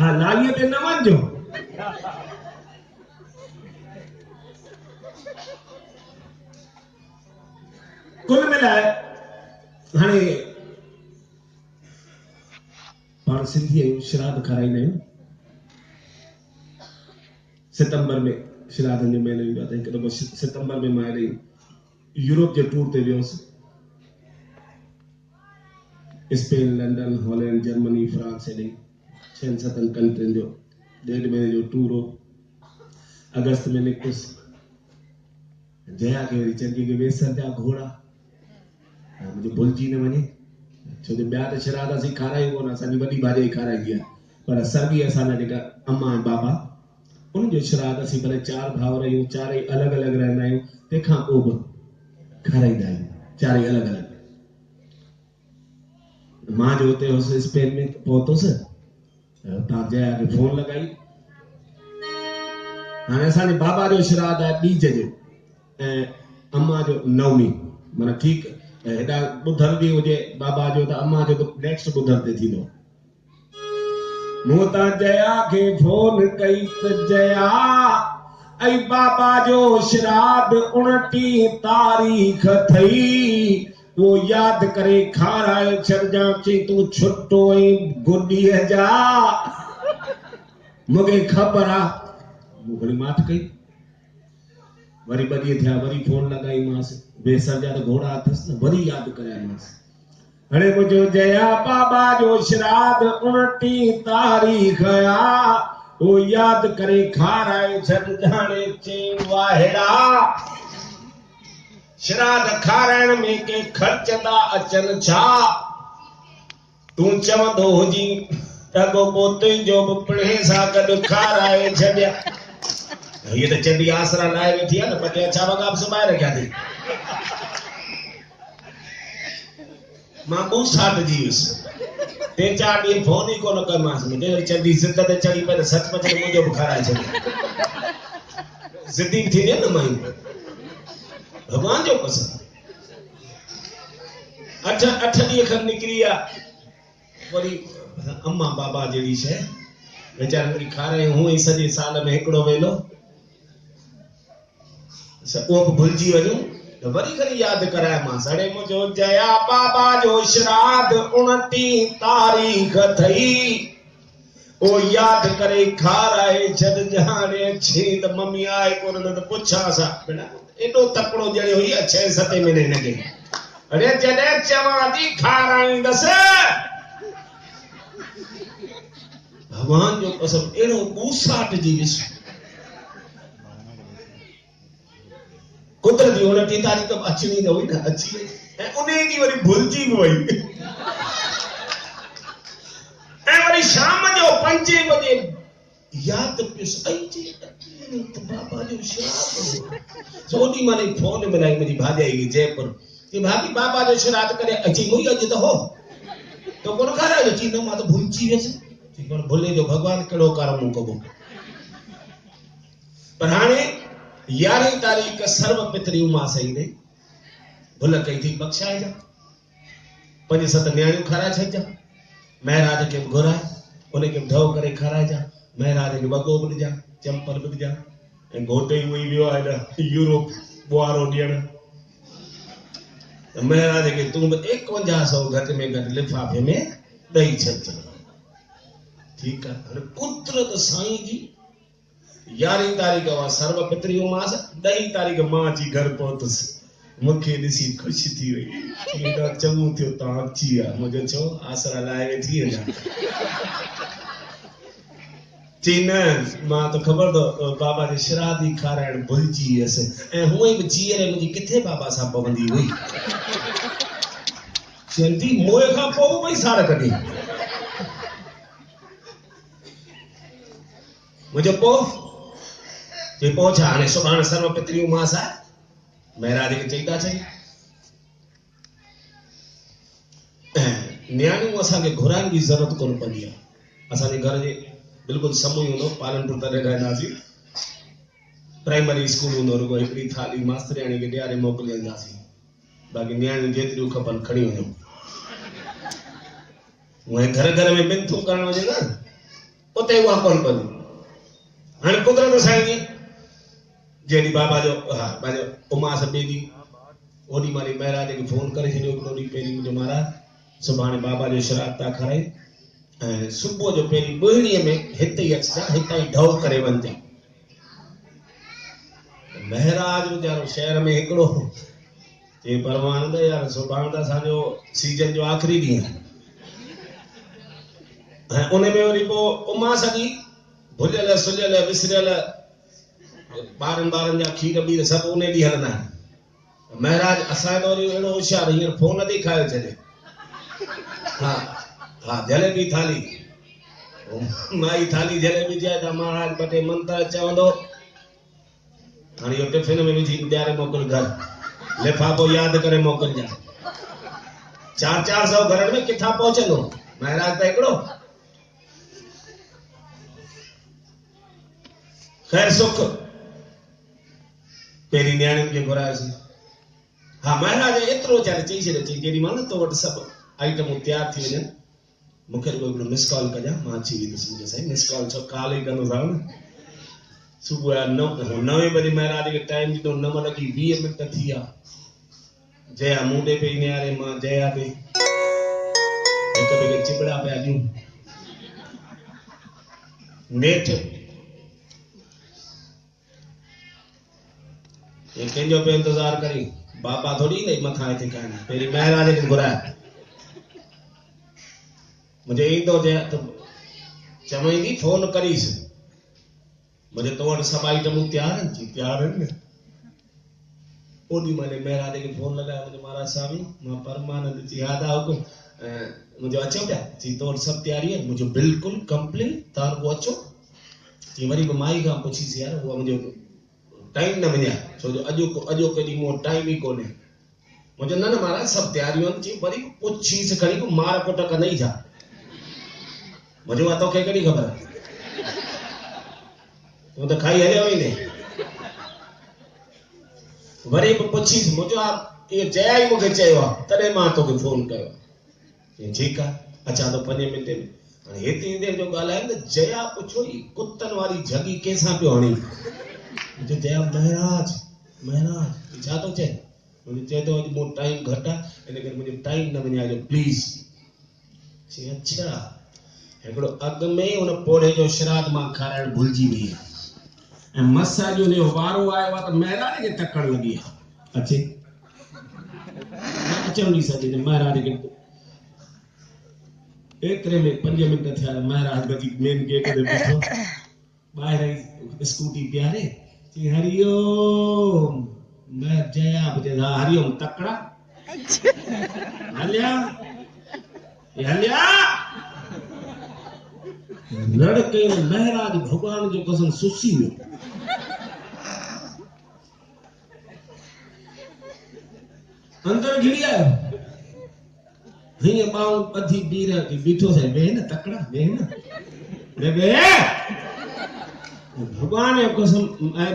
हा लालीअ ते न वञिजो कुल मिलाए हाणे पाण सिंधी आहियूं श्राद्ध खाराईंदा आहियूं सितंबर में श्राद्धनि जो महीनो ईंदो आहे त हिकु दफ़ो सितंबर में मां हेॾे यूरोप जे टूर ते वियुसि Spain London Holland Germany France हेॾे 6-7 कंट्रियुनि जो 1.5 महीने जो टूर हो अगस्त में निकितुसि जया खे वरी चंगी के वेसर जा घोड़ा मुझे भुलजी न वञे छो जो ॿिया त श्राद्ध असीं खारायूं कोन असांजी वॾी भाॼाई खाराईंदी आहे पर सर्गी असांजा जेका अम्मा ऐं बाबा उन्हनि जो श्राद्ध असीं भले 4 भाउर आहियूं 4 अलॻि अलॻि रहंदा आहियूं तंहिंखां पोइ बि खाराईंदा आहियूं 4 अलॻि अलॻि मां जो हुते हुउसि स्पेन में पहुतुसि तव्हां जया खे फोन लॻाई हाणे असांजे बाबा जो श्राद्ध आहे ॿीज जो ऐं अम्मा जो नवमी माना ठीकु हेॾा ॿुधर ॾींहुं हुजे बाबा जो त अम्मा जो नेक्स्ट ॿुधर ते थींदो मूं तां जया खे फोन कई त जया ऐं बाबा जो श्राद्ध 29 तारीख़ थई वो याद करे खाराए छॾजां चई तूं छुट्टो ऐं गुॾीअ जा मूंखे ख़बर आहे मूं वरी माठ कई वरी 2 ॾींहं थिया वरी फोन लॻाईमांसि बेसर जा त घोड़ा अथसि न वरी यादि करायोमांसि अरे मुझो जया बाबा जो श्राद्ध 29 तारीख़ आ वो याद करे खाराए छॾजाणे चई वाहेड़ा श्राद्ध खाराइण में के ख़र्च था अचनि छा तूं चवंदो हुजी अगो पोते जो बि पिणे सां गॾु खाराए छॾिया ये तो चंडी आसरा लाए वेठी है ना 2 अच्छा वगा सुबाए रखिया थी मां बू साट जीस 3-4 ॾींहं फोन ही कोन कयोमांसि मुंहिंजे चंडी ज़िद ते चढ़ी पए सच पच मुंहिंजो बि खाराए छॾियो ज़िदी बि थींदी न माई भगवान जो कसम 8 ॾींहं खनि निकिरी आहे वरी अम्मा बाबा जहिड़ी शइ वीचारे वरी खाराए हूअं ई सॼे साल में हिकिड़ो वेलो उहो बि भुलिजी वञूं त वरी खणी यादि करायोमांसि अड़े मुंहिंजो जया बाबा जो श्राद्ध 29 तारीख़ थई वो यादि करे खाराए छॾजाणे छी त मम्मी आहे कोन त पुछांसि एॾो तकिड़ो ॼणे हुई 6-7 महीने हिनखे अड़े जॾहिं चवां थी खाराईंदसि भगवान जो कसम एड़ो बूसाट जी विस कुदरती 29 तारीख़ अचणी न हुई न अची वई ऐं उन ॾींहुं वरी भुलिजी वई ऐं वरी शाम जो 5 बजे यादि पियुसि आई बाबा जो श्राद्ध सोडी माने फोन मिलाई मुंहिंजी भाॼाई जयपुर कि भाभी बाबा जो श्राद्ध करे अची मुई अॼु त हो तो कोन खारायो चई न मां त भुलिजी वियसि पर भुले जो भगवान कहिड़ो कारमो कबो पर हाणे 11 तारीख़ सर्व पितरी उमास ईंदे भुल कई थी बख्शाए जा 5-7 न्याणियूं खाराए छॾिजा महराज खे बि घुराए उनखे ढव करे खाराए जा महराज खे वॻो बि ॾिजा चंपल बि ॾिजा ऐं घोट ई उही वियो आहे यूरोप ॿुआरो ॾियणु महराज खे तूं बि 5100 घटि में घटि लिफ़ाफ़े में ॾेई छॾिजे ठीक है कुदरत साईं जी 11 तारीख़ हुआ सर्व पितरी उमास 10 तारीख़ मां अची घर पहुतुसि मूंखे ॾिसी ख़ुशि थी वई एॾा चङो थियो तव्हां अची विया मुंहिंजो छो आसरा लाइ वेठी अञा चई न मां त ख़बर अथव बाबा जे श्राद्ध ई खाराइण भुलिजी वियसि ऐं हूअं ई बि जीअरे मुंहिंजी किथे बाबा सां पवंदी हुई चवंदी मोए खां पोइ बि भई साड़ कढी मुझे जे पहुचा हाणे सुभाणे सर्व पितरी उमास आहे महराज खे चई था चई न्याणियूं असांखे घुराइण जी ज़रूरत कोन पवंदी आहे असांजे घर जे बिल्कुलु साम्हूं ई हूंदो पालनपुर तॾहिं रहंदासीं प्राइमरी स्कूल हूंदो रुगो हिकिड़ी थाली मास्तरियाणी खे ॾियारे मोकिलींदासीं बाक़ी न्याणियूं जेतिरियूं खपनि खणी वञो उहे घर घर में मिंथूं करण वञे न उते उहा कोन पवंदी हाणे कुदरत साईं जी जेॾी बाबा जो पंहिंजो उमास ॿिए ॾींहुं ओॾी महिल महराज खे फोन करे छॾियो हिकिड़ो ॾींहुं पहिरीं मुंहिंजो महाराज सुभाणे बाबा जो श्राद्ध था खाराई ऐं सुबुह जो पहिरीं ॿोहिड़ीअ में हिते ई अचिजा हितां ई ढव करे वञिजां महराज वीचारो शहर में हिकिड़ो चई परवान यार सुभाणे त असांजो सीजन जो आख़िरी ॾींहुं आहे ऐं उन में वरी पोइ उमास ॾींहुं भुलियल सुलियल विसरियल ॿारनि जा खीर ॿीर सभु उन ॾींहुं हलंदा आहिनि महराज असांजो त वरी अहिड़ो होशियारु हींअर फोन ॾेखारे छॾे हा हा जलेबी थाली माई थाली जलेबी चए त महाराज 2 टे मंत्र चवंदो हाणे इहो टिफिन में विझी ॾियारे मोकिल घर लिफ़ाफ़ो यादि करे मोकिलिजां 400 घरनि में किथां पहुचंदो महराज त हिकिड़ो खैर सुख पहिरीं न्याणियुनि खे घुरायोसीं हा महाराज एतिरो वीचारे चई छॾियो चई जेॾी महिल तो वटि सभु आइटमूं तयारु थी वञनि मूंखे रुगो हिकिड़ो मिस कॉल कजां मां अची वेंदुसि मुंहिंजो साईं मिस कॉल छो कॉल ई कंदोसांव न सुबह 9 बजे महाराज के टाइम जी तो 9 लगी 20 मिनट थी आ जया मुंडे पे नियारे मां जया पे एक बे चिबड़ा पे आजू नेठ ये कंजो पे इंतजार करी बाबा थोड़ी नहीं मथा थे कहना तेरी महाराज के बुरा मुझे ईंदो जया तो चमई फोन करीस मुझे तो वट सब आइटम तैयार है ओडी माने महाराज के फोन लगाया मुझे महाराज स्वामी मां परमानंद जी याद आओ को मुझे अचो क्या जी तो सब तैयारी है मुझे बिल्कुल कंप्लीट तार को अचो जी वरी माई का पूछी से यार वो मुझे टाइम न मिलिया छो जो अजो कदी मो टाइम ही कोने मुझे ना महाराज सब तैयारियों जी वरी पूछी से खड़ी को मार कोट का नहीं जा मुझे वा तो के कड़ी खबर तो खाई हले हुई ने वरी पूछी मुझे आप ये जया ही मुझे चयो तने मां तो के फोन कयो ठीक है अच्छा तो 5 मिनट में हेती देर जो गालाए न जया पूछो ई कुत्तन वाली जगी कैसा पे होनी मुझे जया महाराज महाराज छा तो चे मुझे चे तो मो टाइम घटा इन कर मुझे टाइम न वन्या जो प्लीज चे अच्छा एकड़ो अग में उन पोड़े जो श्राद्ध मां खारायण भूलजी वई ए मसा जो ने वारो आयो तो महाराज के तकड़ लगी अच्छे चमड़ी सदी ने महाराज के एतरे में 5 मिनट थिया महाराज गजी मेन गेट पे बैठो बाहर स्कूटी प्यारे जी हरिओम मैं जया बजे हरिओम तकड़ा हल्या ये हल्या लड़के महाराज भगवान जो कसम सुसी में अंदर गिरी आयो हिये बाऊ अधी बीरा की बीठो से वे न तकड़ा वे न वे भगवान कसम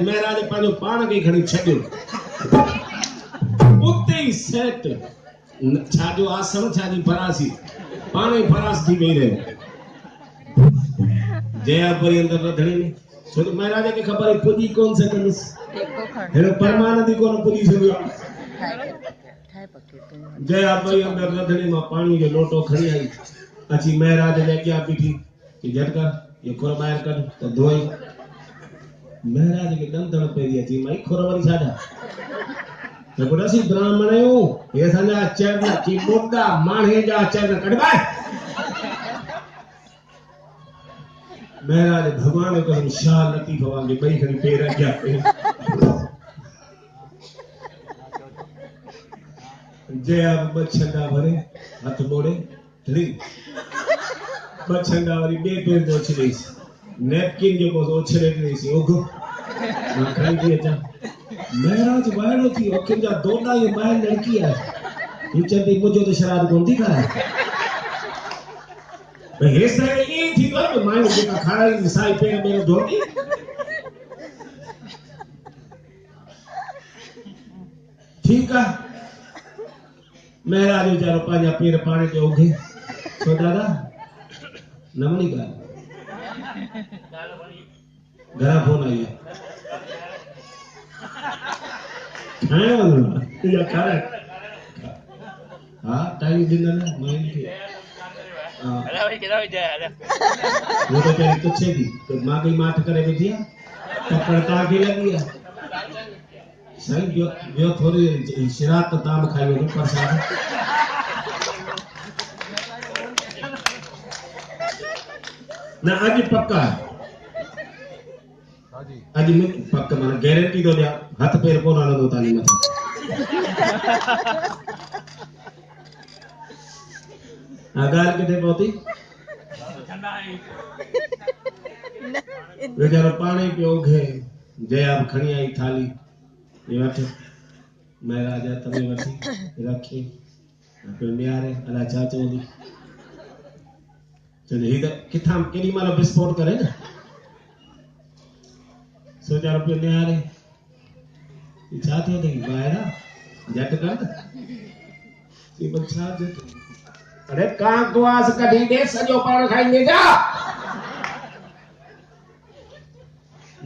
महाराज पानो पाण के खणी छड्यो उते ही सेट छाजो आसन छाजी फरासी पाणे फरास थी गई रहे जया परी अंदर रधणी ने छो महाराज के खबर है पुजी कौन से कनिस हेरो परमानंदी कोन पुजी सगयो जया परी अंदर रधणी में पानी जो लोटो खड़ी आई अच्छी महाराज ने क्या पीठी कि झटका ये खोर बाहर कर तो धोई महाराज के दंतण पे दिया थी मई खोर वाली छाड़ा तो गुडासी ब्राह्मण हो ये संजा चरण की मोटा माणे जा चरण कटबाय महाराज भगवान को शाह लतीफ भगवान के बई खड़ी पैर रखया जया बछंडा भरे हाथ बोड़े ढली बछंडा वाली बे पैर दो छली नैपकिन जो को ओछले नहीं सी ओगो ना खाई दिया जा महाराज वायरो थी ओके जा दोना ये माय लड़की है ये चंदी मुझे तो शराब कोंदी का हे सरे ई थी तो माय जे का खाई साई पे मेरे धोती ठीक है महाराज बेचारो पांजा पैर पानी के ओगे तो दादा नमनी का घरा फोन आई है या खाए हां टाइम दिन ना माइंड के अरे भाई किधर हो जाए वो तो तेरी कुछ भी तो मां गई माठ करे बेटिया पकड़ता के लगी है सही जो थोड़ी शराब तो ताम खाई हो प्रसाद ना आज पक्का आज मैं पक्का माना गारंटी दो दिया हाथ पैर को ना दो ताली मत आगार के थे पहुंची बेचारा पानी पियो घे जया खणी आई थाली ये वठ महाराज तमे वठी रखी पे न्यारे अला चाचो दी चले ही किथा केडी माला विस्फोट करे ना सोचा रुपये न्यारे चाहते थे बाहर जट कर ये बच्चा जट अरे कां क्वास कढी दे सजो पाण खाई ले जा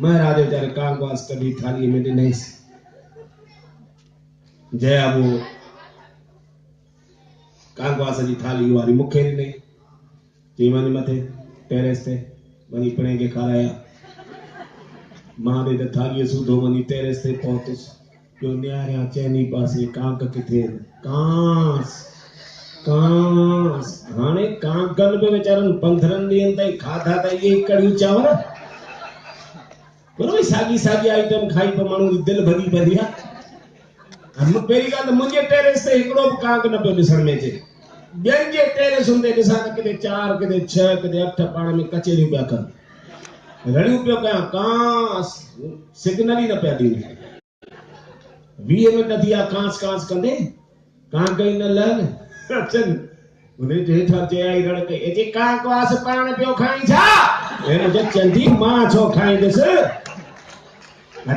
महाराज बेचारे कांगवास कभी थाली में नहीं जया वो कांगवास जी थाली वाली मुखे नहीं जी वनी मथे टेरेस ते वनी पणे के खाराया मां दे थाली सुधो वनी टेरेस ते पहुतस जो न्यारिया चैनी पासे कांक किथे कांस कांस हाने कांकन पे बेचारन 15 ॾींहंनि ताईं खाधा त ये कढ़ी चांवर बरोबर सागी सागी आइटम खाई पे माण्हू जी दिल भरी भरी हम पहिरीं ॻाल्हि त मुंहिंजे टेरेस ते हिकिड़ो बि कांक न पियो ॾिसण में अचे ॿियनि जे टेरेसुनि ते ॾिसां त किथे 4 किथे 6 किथे 8 पाण में कचेरियूं पिया कनि रड़ियूं पियो कयां कांस सिग्नल ई न पिया ॾींदा 20 मिंट थी विया कांस कांस कंदे कांक ई न लहनि अचनि उन जे हेठां चयाई रड़ कई एजे कांक वास पाण पियो खाई छा हिन जो चंदी मां छो खाईंदुसि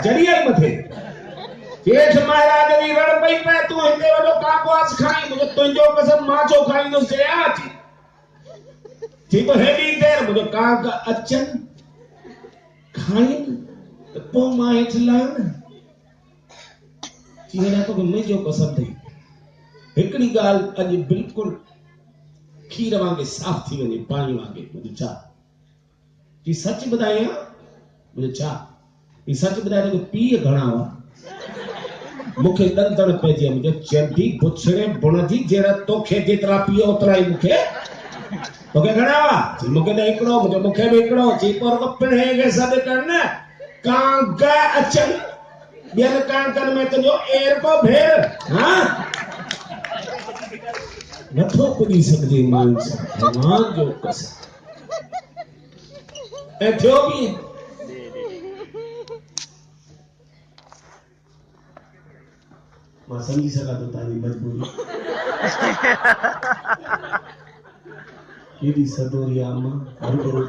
चढ़ी आई मथे जेठ महाराज जी रड़ पई पए तूं हिते वॾो कांक वास खाई मुंहिंजो तुंहिंजो कसम मां छो खाईंदुसि चया थी तो हेॾी देर मुंहिंजो कांक अचनि खाइनि त पोइ मां हेठि लहनि चीना तो मुंहिंजो कसम थी हिकिड़ी ॻाल्हि अॼु बिल्कुलु खीर वांगे साफ़ थी वञे पाणी वांगे मुंहिंजो छा जी सच ॿुधायां मुंहिंजो छा ही सच ॿुधाए तो पीउ घणा हुआ मूंखे ॾंदड़ पइजी मुंहिंजो चंदी पुछड़े बुण जी जहिड़ा तोखे जेतिरा पीउ ओतिरा ई मूंखे तोखे घणा हुआ जी मूंखे त हिकिड़ो मुंहिंजो मूंखे बि हिकिड़ो जी पर पिणे खे सॾु कर न कांक अचनि ॿियनि कांकनि में तुंहिंजो एर को भेर हाँ नथो पुॼी सघिजे मान सां भॻवान जो कसम ऐं थियो बि मां समझी सघां थो तव्हांजी मजबूरी केॾी सदोरी आहे मां हरुभरु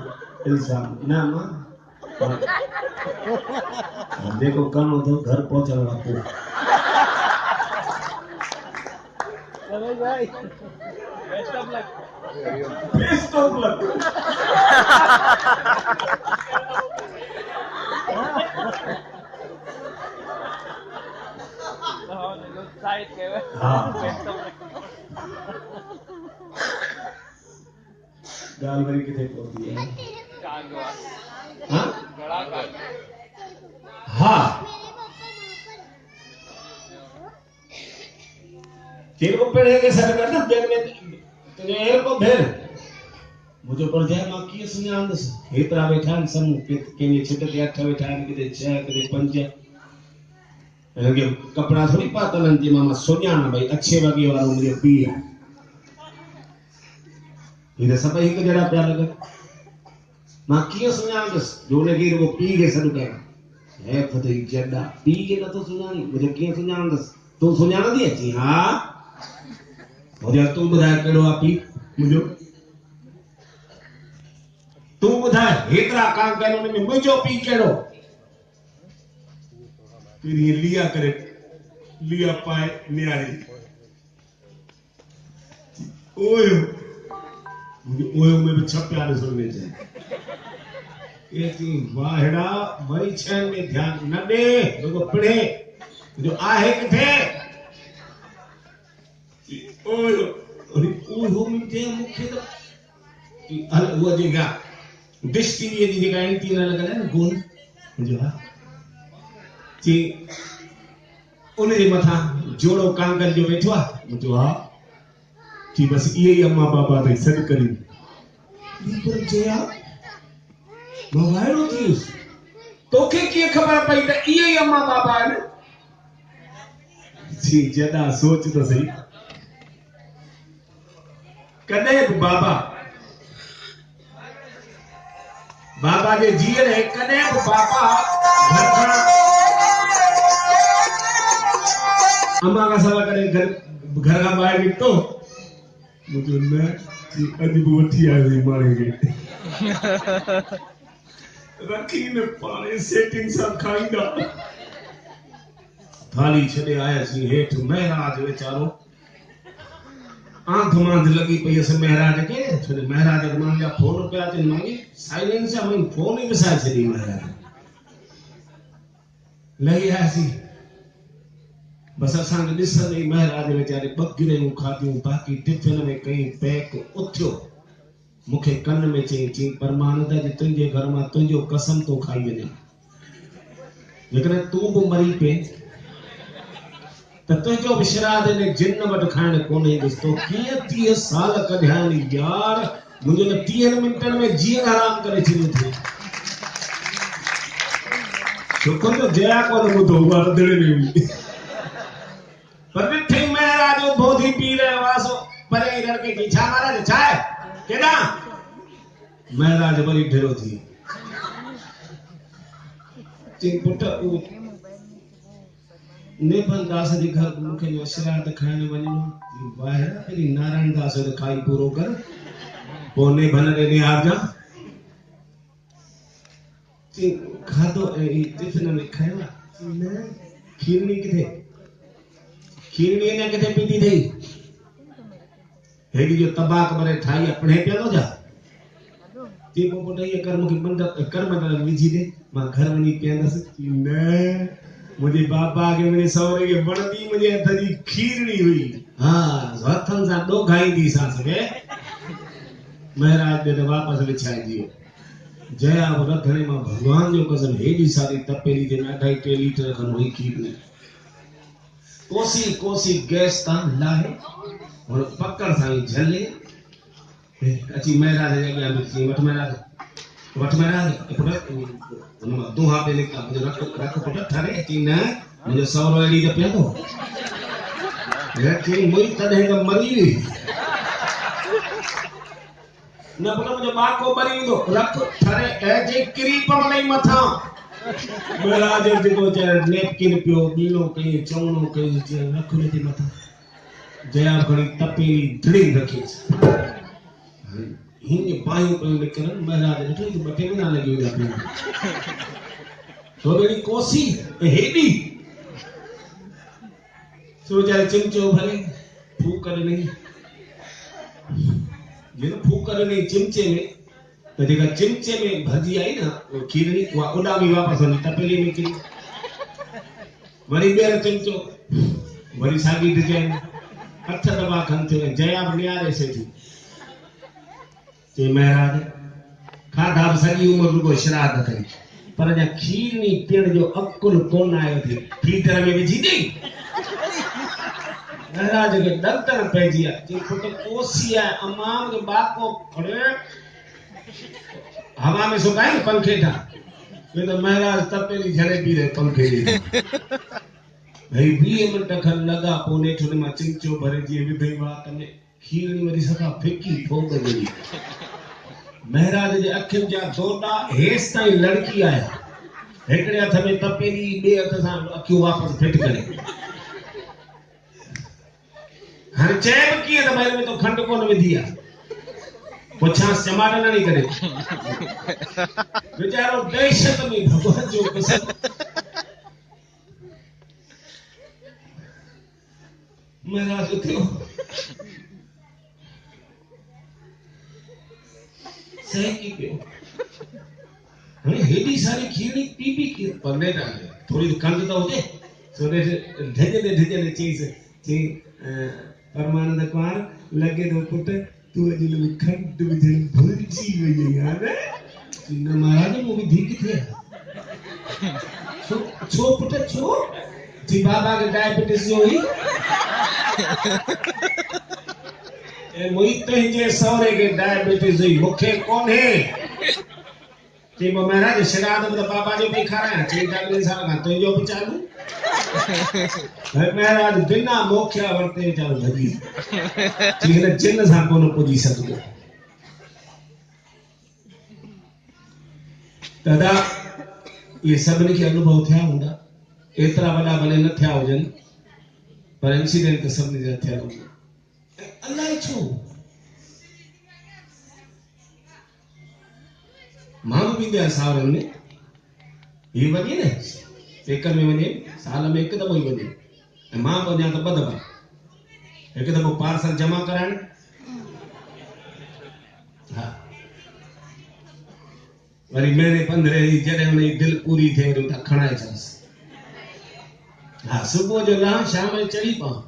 इल्ज़ाम न मां जेको करिणो अथव घर पहुचण खां पोइ बेस्ट ऑफ लक गाल भरी किथे पहुंची है हाँ तेरे को पेड़ के सर करना बैग में तुझे एर को भेर मुझे पर जाए मां की सुञाणदस हेतरा वेठा आहिनि समूह के छिट ते 8 वेठा आहिनि किथे 6 किथे 5 इनके कपड़ा थोड़ी पातल आहिनि जे मां सुञाणा भई अच्छे वगे वारो मुंहिंजो पीउ आहे ये सब एक जड़ा प्यार लगे मां कीअं सुञाणदसि जो उनखे रुगो पीउ खे सॾु कयां है फते जड़ा पीउ खे नथो सुञाणी मुंहिंजो कीअं सुञाणदसि तूं सुञाणंदी अची हा मुंहिंजो तूं ॿुधाए कहिड़ो आहे पीउ मुंहिंजो तूं ॿुधाए हेतिरा कांक आहिनि उन में मुंहिंजो पीउ कहिड़ो पहिरीं लिया करे लिया पाए न्यारी ओयो ओयो में भी छप्या ॾिसण में अचे ये थी वाहेड़ा वरी छन में ध्यान न दे रुगो पिणे जो आहे किथे ओयो और ओयो में जे मूंखे त हल उहा जेका डिश टीवी जी जेका एंटीना लॻल आहे न गोल जो हा जी उन जे मथां जोड़ो कांगल जो वेठो आहे जो हा जी बस ये ही अम्मा बाबा ने सॾ करी पर जया मां वाइड़ो थी वियुसि तोखे कीअं ख़बर पई त इहे ई अम्मा बाबा आहिनि जी जॾा सोच तो सही कॾहिं बि बाबा जे जीअरे कॾहिं बि बाबा घर खां अम्मा का सवा करे घर खां ॿाहिरि निकितो मुझे न अॼु बि वठी आयो मारेंगे रखी न पाणे सेटिंग सां खाईंदा थाली छॾे आयासीं हेठि महराज वीचारो आंख मांध लॻी पई असां महराज खे छो महराज मां जा फोन पिया अचनि मांगे साइलेंस सां फोन ई विसाए छॾी महराज लही आयासीं बस असांखे ॾिसंदे ई महाराज वीचारे ॿ गिरहियूं खाधियूं बाक़ी टिफिन में कई पैक उथियो मूंखे कन में चई परमानंद जी तुंहिंजे घर मां तुंहिंजो कसम तो खाई वञा जेकॾहिं तूं बि मरी पए त तुंहिंजो बि श्राद्ध ने जिन वटि खाइण कोन ईंदुसि तो कीअं 30 साल कढिया आहिनि यार मुंहिंजो त 30 मिंटनि में जीअं आराम करे छॾियो थी शुक्र जो जया कोन ॿुधो उहा रंधिणे में हुई पर ॾिठई महाराज जो बोधी पी रहियो आहे सो परे ई लड़के की छा महाराज छा आहे केॾां महाराज वरी ढिरो थी चई पुट नेभन दास जे घर मूंखे जो श्राद्ध खाइण वञणो ॿाहिरि पहिरीं नारायण दास जो खाई पूरो कर पोइ नेभन ॾे निहार जा चई खाधो ऐं टिफिन में खयो आहे न खीरनी किथे खीरनी अञा किथे पीती अथई हेॾी जो तबाक भरे ठाही आहे पिणे पियो थो जा चई पोइ पुट इहे कर मूंखे कर विझी ॾे मां घर वञी पीअंदसि न मुंहिंजे बाबा खे मुंहिंजे सहुरे खे वणंदी मुंहिंजे हथ जी खीरणी हुई हा हथनि सां ॾोघाईंदीसांसि वे महाराज ॾे त वापसि विछाइजी वियो जया रखणे मां भगवान जो कसम हेॾी सारी तपेली जे 2.5 लीटर खन हुई खीरणी कोसी कोसी गैस तां लाहे और पकड़ सां झले अची महाराज जे अॻियां बीठी वठ महाराज हुन मां दोहा पे निकिता मुंहिंजो रख पुट ठरे अची न मुंहिंजो सहुरो अहिड़ी त पियो थो चई मुई तॾहिं त मरी हुई न पुट मुंहिंजो बाको मरी वेंदो रख ठरे ऐं जे किरी पवंदई मथां महाराज जेको चए नेपकिन पियो ॿीणो कई चवणो कई चए रख हुनजे मथां जया खणी तपेली धड़ी रखीसि हीअं बाहियूं पियूं निकिरनि महाराज ॾिठो त 2 महीना लॻी विया पिया छो अहिड़ी कोसी हेॾी सो वीचारे चिमचो भरे फूक ॾिनई जीअं फूक ॾिनई चिमचे में त जेका चिमचे में भरिजी आई न खीरणी उहा उॾामी वापसि वञी तपेली में किरी वरी ॿीहर चिमचो वरी साॻी डिजाइन 8 दफ़ा खनि थियो जया बि निहारे सेठी चई महाराज खाधा बि सॼी उमिरि रुॻो श्राद्ध कई पर अञा खीरणी पीअण जो अकुल कोन आयो थी फ्रीजर में विझी ॾेई महाराज खे दर्दण पइजी आहे चई पुट कोसी आहे अमां जो बाको खड़े हवा में सुकाए न पंखे ठां वे तो महाराज तपेली झड़े पी रहे पंखे जी भई 20 मिंट खन लॻा पोइ नेठि हुन मां चिमचो भरे जीअं विधई वात में खीरणी वरी सफ़ा फिकी फोग मिली महाराज जे अखियुनि जा दोडा हेसि ताईं लड़की आया हिकिड़े हथ में तपेली ॿिए हथ सां अखियूं वापसि फिट करे हाणे चए बि कीअं त भई में तो खंड कोन विधी आहे पुछांसि चमाट न नहीं करे बेचारो दहशत में भगवान जो कसम महाराज थियो सही की पियो हाणे हेॾी सारी खीरणी पी की पर थोड़ी कंद तो हुजे सो ढिजंदे चई परमानंद कुमार लगे तो पुट तू अॼु खंड विझण भुलिजी वई यार न महाराज मूं विधी किथे छो पुट छो जी बाबा के डायबिटीज जो हुई ए मुई तुंहिंजे सहुरे के डायबिटीज हुई मूंखे कोन्हे चई महाराज श्राद्ध में बाबा जो भी खारायां चई 2 साल खां तुंहिंजो बि चालू महाराज बिना मोखिया वरते वीचारो भॼी चई हिन चिन सां कोन पुॼी सघंदो दादा ये सभिनी खे अनुभव थिया हूंदा एतिरा वॾा भले न थिया हुजनि पर इंसिडेंट त सभिनी जा थिया हूंदा अलाए छो मां बि वेंदे आहियां सावरनि में ही वञे न पेकर में वञे साल में 1 दफ़ो ही वञे ऐं मां बि वञा त 2 दफ़ा 1 दफ़ो पार्सल जमा कराइण हा वरी महीने 15 ॾींहं जॾहिं हुनजी दिलि पूरी थिए वरी उतां खणाए अचांसि हाँ सुबह जो ला शाम में चढ़ी पाऊं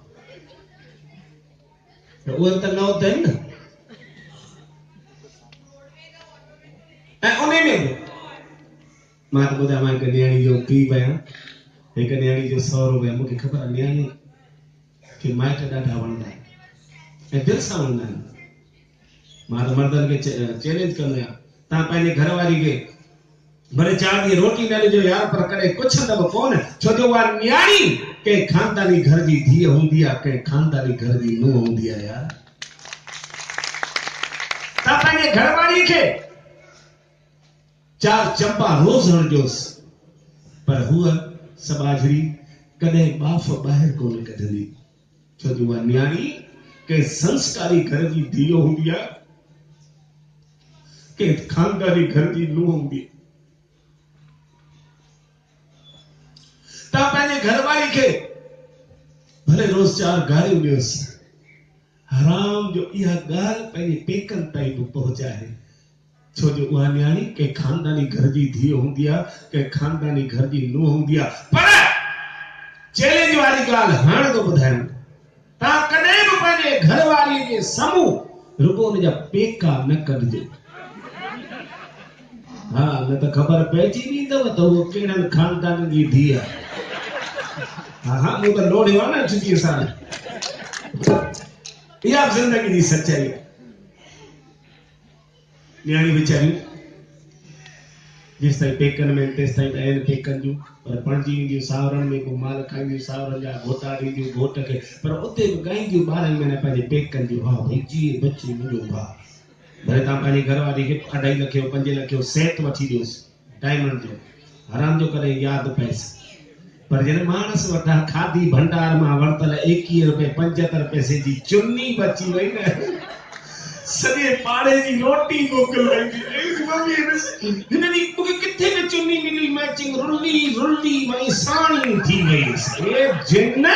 तो वो तो नौ दिन उन्हें में मां तो ॿुधायां मां नियाणी जो पी पिया एक नियाणी जो 100 रुपया मूंखे ख़बर आहे नियाणी खे माइट ॾाढा वणंदा आहिनि ऐं दिलि सां वणंदा आहिनि मां त मर्दनि खे चैलेंज कंदो आहियां तव्हां पंहिंजे घरवारी खे भले 4 ॾींहं रोटी न ॾिजो यार पर कॾहिं कुझु न कोन छो जो उहा नियाणी कंहिं खानदानी घर जी धीअ हूंदी आहे कंहिं खानदानी घर जी नूंहं हूंदी आहे यार तव्हां पंहिंजे घरवारी खे 4 चंपा रोज़ हणजोसि पर हुआ सबाझड़ी कॾहिं बाफ़ ॿाहिरि कोन कढंदी छो जो उहा नियाणी कंहिं संस्कारी घर जी धीअ हूंदी आहे कंहिं खानदानी घर जी नूंहं हूंदी आहे तव्हां पंहिंजे घरवारी खे भले रोज़ 4 गालियूं ॾियोसि हराम जो इहा ॻाल्हि पंहिंजे पेकनि ताईं बि पहुचाए छो जो उहा नियाणी कंहिं खानदानी घर जी धीअ हूंदी आहे कंहिं खानदानी घर जी नूंहं हूंदी आहे पर चैलेंज वारी ॻाल्हि हाणे थो ॿुधायां तव्हां कॾहिं बि पंहिंजे घरवारीअ जे साम्हूं रुॻो हुन जा पेका न कढिजो हा न त ख़बर पइजी वेंदव त उहो कहिड़नि खानदाननि जी धीअ आहे हाँ मूं त लोड़ियो आहे न 36 साल इहा ज़िंदगी जी सच्चाई आहे नियाणी वीचारियूं जेसि ताईं पेकनि में तेसि ताईं आहिनि पेकनि जूं पर पणजी वेंदियूं सावरनि में को माल खाईंदियूं सावरनि जा घोटा ॾींदियूं घोट खे पर उते बि ॻाईंदियूं 12 महीना पंहिंजे पेकनि जूं हा भई जी बची मुंहिंजो भाउ भले तव्हां पंहिंजी घरवारी खे 2.5 लख 5 लख जो सेट वठी ॾियोसि डायमंड जो हराम जो कॾहिं यादि पएसि पर जॾहिं मानस वटां खाधी भंडार मां वरितल 21 रुपए 75 पैसे जी चुन्नी बची वई न सॼे पाड़े जी रोटी मोकिल हिनजी मूंखे किथे बि चुन्नी मिली मैचिंग रुली रुली वई साणी थी वई ए जिन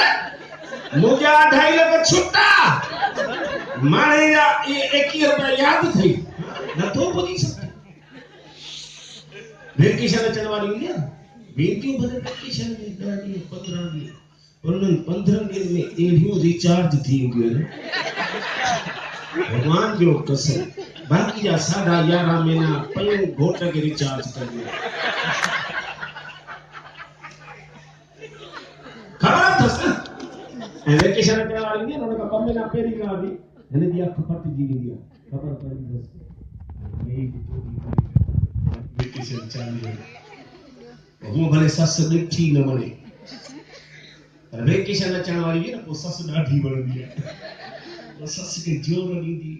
मुंहिंजा 2.5 लख छुटा माणे जा 21 रुपया यादि थी नथो ॿुधी सघे वेकेशन अचण वारी हुई आहे वेंदियूं भले वेकेशन में 10 ॾींहं 15 ॾींहं उन्हनि 15 ॾींहंनि में अहिड़ियूं रिचार्ज थी वेंदियूं आहिनि भगवान जो कसम बाक़ी जा 11.5 महीना पयूं घोट खे रिचार्ज करियो ख़बर अथसि न ऐं वेकेशन अचण वारी हुई न हुन खां 2 महीना पहिरीं खां वठी हिन जी अखि फटिजी वेंदी आहे ख़बर पवंदी अथसि वेकेशन चालू आहे हूअं भले ससु ॾिठी न वणे पर वेकेशन अचण वारी हुई न पोइ ससु ॾाढी वणंदी आहे सस के जोर ॾींदी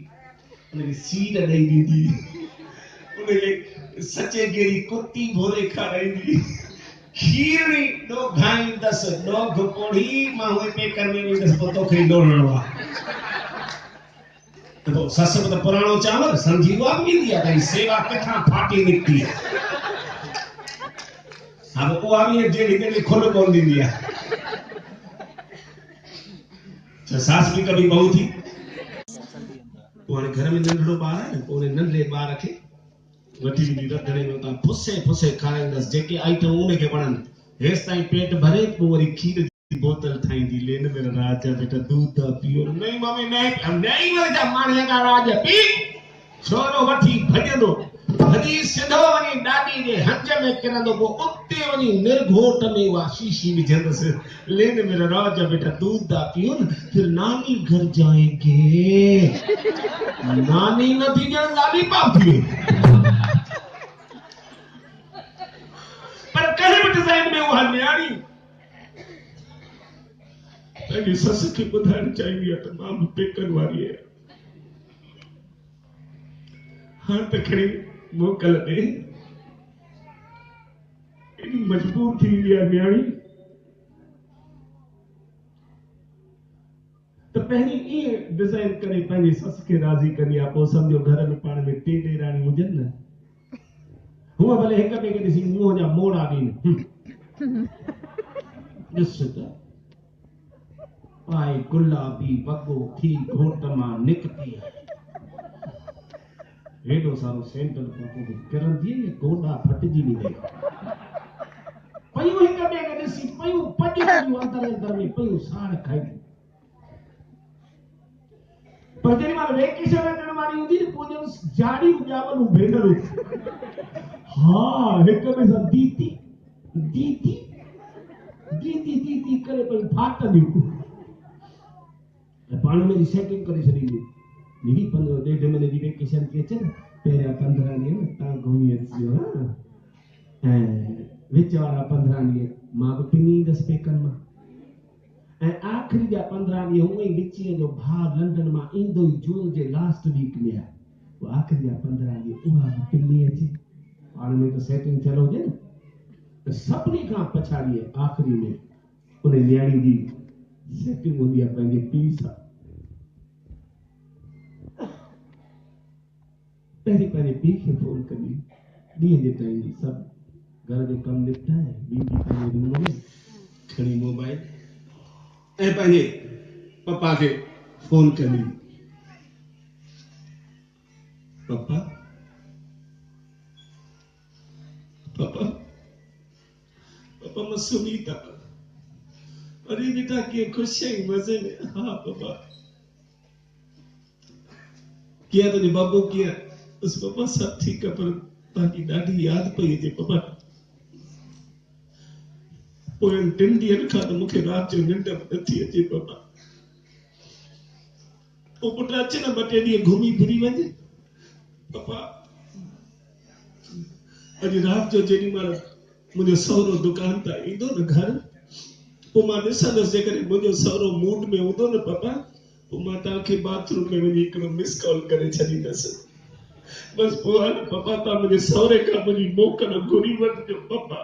उनखे सीट ॾेई ॾींदी उनखे सचे गेरी कुटी भोरे खाराईंदी खीरणी ॾोघाईंदसि ॾोघ कोड़ी मां उहे पेकर में वेंदसि पोइ तोखे ॾोड़णो आहे त पोइ सस बि त पुराणो चांवर सम्झी उहा बि ईंदी आहे भई सेवा किथां फाटी निकिती आहे हा पोइ उहा बि जहिड़ी तेड़ी खुल कोन ॾींदी आहे सास बि कभी बहू थी घर में नंढड़ो ॿार आहे न पोइ नंढे ॿार खे वठी ईंदी रंधिणे में उतां फुसे फुसे खाराईंदसि जेके आइटम उनखे वणनि हेसि ताईं पेट भरे पोइ वरी खीर जी बोतल ठाहींदी लेन मेरा राजा बेटा दूध पियो नहीं मम्मी नहीं वरी माणे का राज पी छोरो वठी भॼंदो भॼी सिधो वञी ॾाॾी जे हंज में किरंदो पोइ उते वञी निर्घोट में उहा शीशी विझंदसि लेन मेरा राजा बेटा दूध पियो न फिर नानी घर जाएंगे नानी न थी ॼण लाली पाप थी पर कहिड़े बि डिज़ाइन में उहा नियाणी पंहिंजी ससु खे ॿुधाइणु चाहींदी आहे त मां बि पेकनि वारी आहियां हाणे त खणी मोकल ॾे एॾी मजबूर थी वेंदी आहे नियाणी त पहिरीं ईअं डिज़ाइन करे पंहिंजी ससु खे राज़ी कंदी आहे पोइ सम्झो घर में पाण में 2 ॾेराणियूं हुजनि न हूअं भले हिक ॿिए खे ॾिसी मुंहं जा मोड़ा ॾींदा ॾिस त पाए गुलाबी वॻो थी घोट मां निकिती हेॾो सारो सेंटर किरंदी गोॾा फटिजी वेंदा पयूं हिक ॿिए खे ॾिसी पयूं पंज पयूं अंदर में पयूं साण खाई पर जॾहिं मां वेकेशन अचण वारी हूंदी न पोइ जाड़ी ॼावलूं भेनरूं हा हिक ॿिए सां दीदी दीदी दीदी दीदी करे पई फाटंदियूं पाण में सेटिंग करे छॾींदी दीदी 15 महीने जी वेकेशन थी अचे न पहिरियां 15 ॾींहं न तव्हां घुमी अचिजो हा ऐं विच वारा 15 ॾींहं मां बि पिनी ईंदसि पेकनि मां ऐं आख़िरी जा 15 ॾींहं हूअं ई विचीअ जो भाउ लंडन मां ईंदो ई जून जे लास्ट वीक में आहे पोइ आख़िरी जा 15 ॾींहं उहा बि पिनी अचे पाण में त सेटिंग थियल हुजे न त सभिनी खां पछाड़ीअ आख़िरी में उन न्याणी जी सेटिंग हूंदी आहे पंहिंजे पीउ सां पहिरीं पंहिंजे पीउ खे फोन कंदी ॾींहं जे टाइम सभु घर जो कमु निपटाए ॿी पंहिंजे रूम में खणी मोबाइल ऐं पंहिंजे पप्पा खे फोन कंदी पप्पा पप्पा पप्पा मां सुनी था अरे बेटा कीअं ख़ुशि आहीं मज़े में हा पप्पा कीअं तुंहिंजो बाबू कीअं बस पप्पा सब ठीक है पर तव्हांजी ॾाढी यादि पई अचे पप्पा पोयनि 3 ॾींहंनि खां त मूंखे राति जो निंड नथी अचे पप्पा पोइ पुट अचे न 2-3 ॾींहं घुमी फिरी वञे पप्पा अॼु राति जो जेॾी महिल मुंहिंजो सहुरो दुकान तां ईंदो न घर पोइ मां ॾिसंदुसि जेकॾहिं मुंहिंजो सहुरो मूड में हूंदो न पप्पा पोइ मां तव्हांखे बाथरूम में वञी हिकिड़ो मिस कॉल करे छॾींदसि बस पोइ हाणे पप्पा तव्हां मुंहिंजे सहुरे खां मुंहिंजी मोकल घुरी वठिजो पप्पा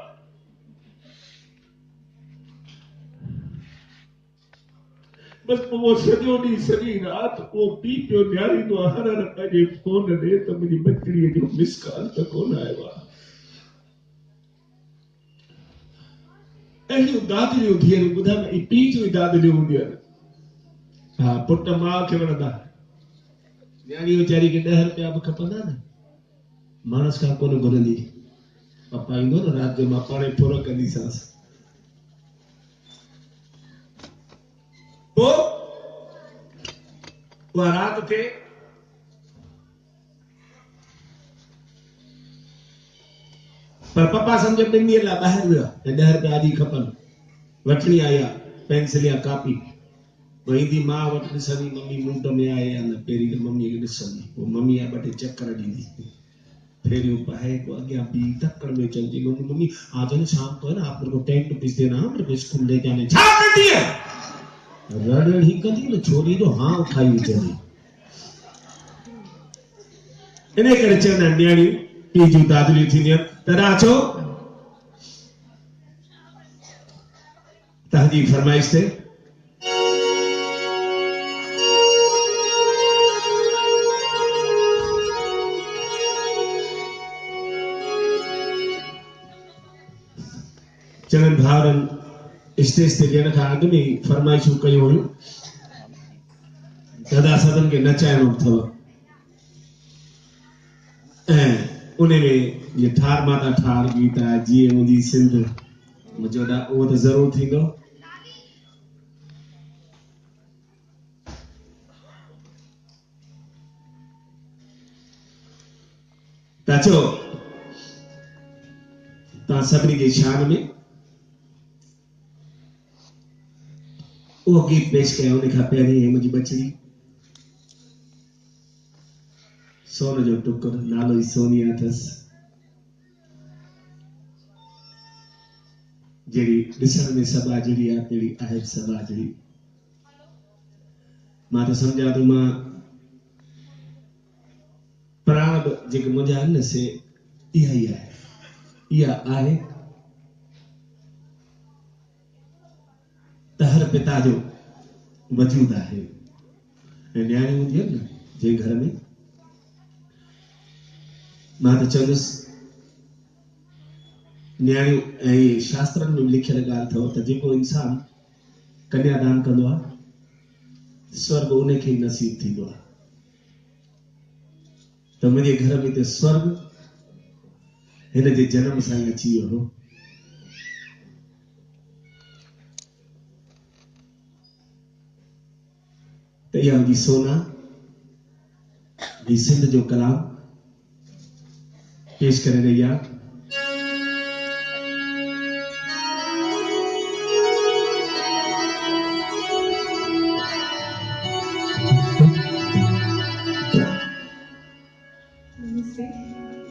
बस पोइ वो सॼो ॾींहुं सॼी राति उहो पीउ पियो ॾियारींदो आहे हर पंहिंजे फोन ॾे त मुंहिंजी बचड़ीअ जो मिस कॉल त कोन आयो आहे अहिड़ियूं दादिलियूं धीअरूं ॿुधाए न पीउ जूं दादिलियूं हूंदियूं आहिनि हा पुट माउ खे वणंदा न्याणी वीचारी खे 10 रुपया बि खपंदा न मानस खां कोन घुरंदी पप्पा ईंदो न राति जो मां पाणे पूरो कंदीसांसि पोइ उहा राति थे पर पप्पा सम्झ 2 ॾींहंनि लाइ ॿाहिरि वियो ऐं 10 रुपया अॼु खपनि वठणी आई आहे पेंसिल या कापी ईंदी मां वटि ॾिसंदी मम्मी मूड में आहे या न पहिरीं त मम्मीअ खे ॾिसंदी पोइ मम्मी जा 2 टे चकर ॾींदी फेरियूं पाए पोइ अॻियां बीह तकड़ में चवंदी मम्मी आज न शाम को है ना आप मेरे को 10 रुपीस देना मेरे को स्कूल ले जाने छा कंदी है रड़ ही कंदी न छोरी जो हाँ उठाई वीचारी इन करे चवंदा आहिनि न्याणियूं पीउ जूं दादिलियूं थींदियूं दादा अचो तव्हांजी फरमाइश ते चङनि भाउरनि स्टेज ते ॾियण खां अॻु में फरमाइशूं कयूं हुयूं दादा सदन खे नचाइणो अथव ऐं उन में ये ठार माता ठार गीत आहे जीअं मुंहिंजी सिंध मुंहिंजो उहो त ज़रूरु थींदो त अचो तव्हां सभिनी जे शान में वो गीत पेश कया उन खां पहिरीं मुंहिंजी बचड़ी सोन जो टुकुर नालो ई सोनिया अथसि जहिड़ी ॾिसण में सभा जहिड़ी आहे तहिड़ी आहे सभा जहिड़ी मां त सम्झां थो मां प्राण जेके मुंहिंजा आहिनि न से इहा ई आहे इहा आहे त हर पिता जो वजूद आहे ऐं न्याणी हूंदी आहे न जे घर में मां त चवंदुसि न्याणियूं ऐं इहे शास्त्रनि में लिखियल ॻाल्हि अथव त जेको इंसान कन्यादान कंदो आहे स्वर्ग उनखे ई नसीब थींदो आहे त मुंहिंजे घर में त स्वर्ग हिन जे जनम सां ई अची वियो हो तैयार जी सोना भी सिंध जो कलाम पेश करे रही है।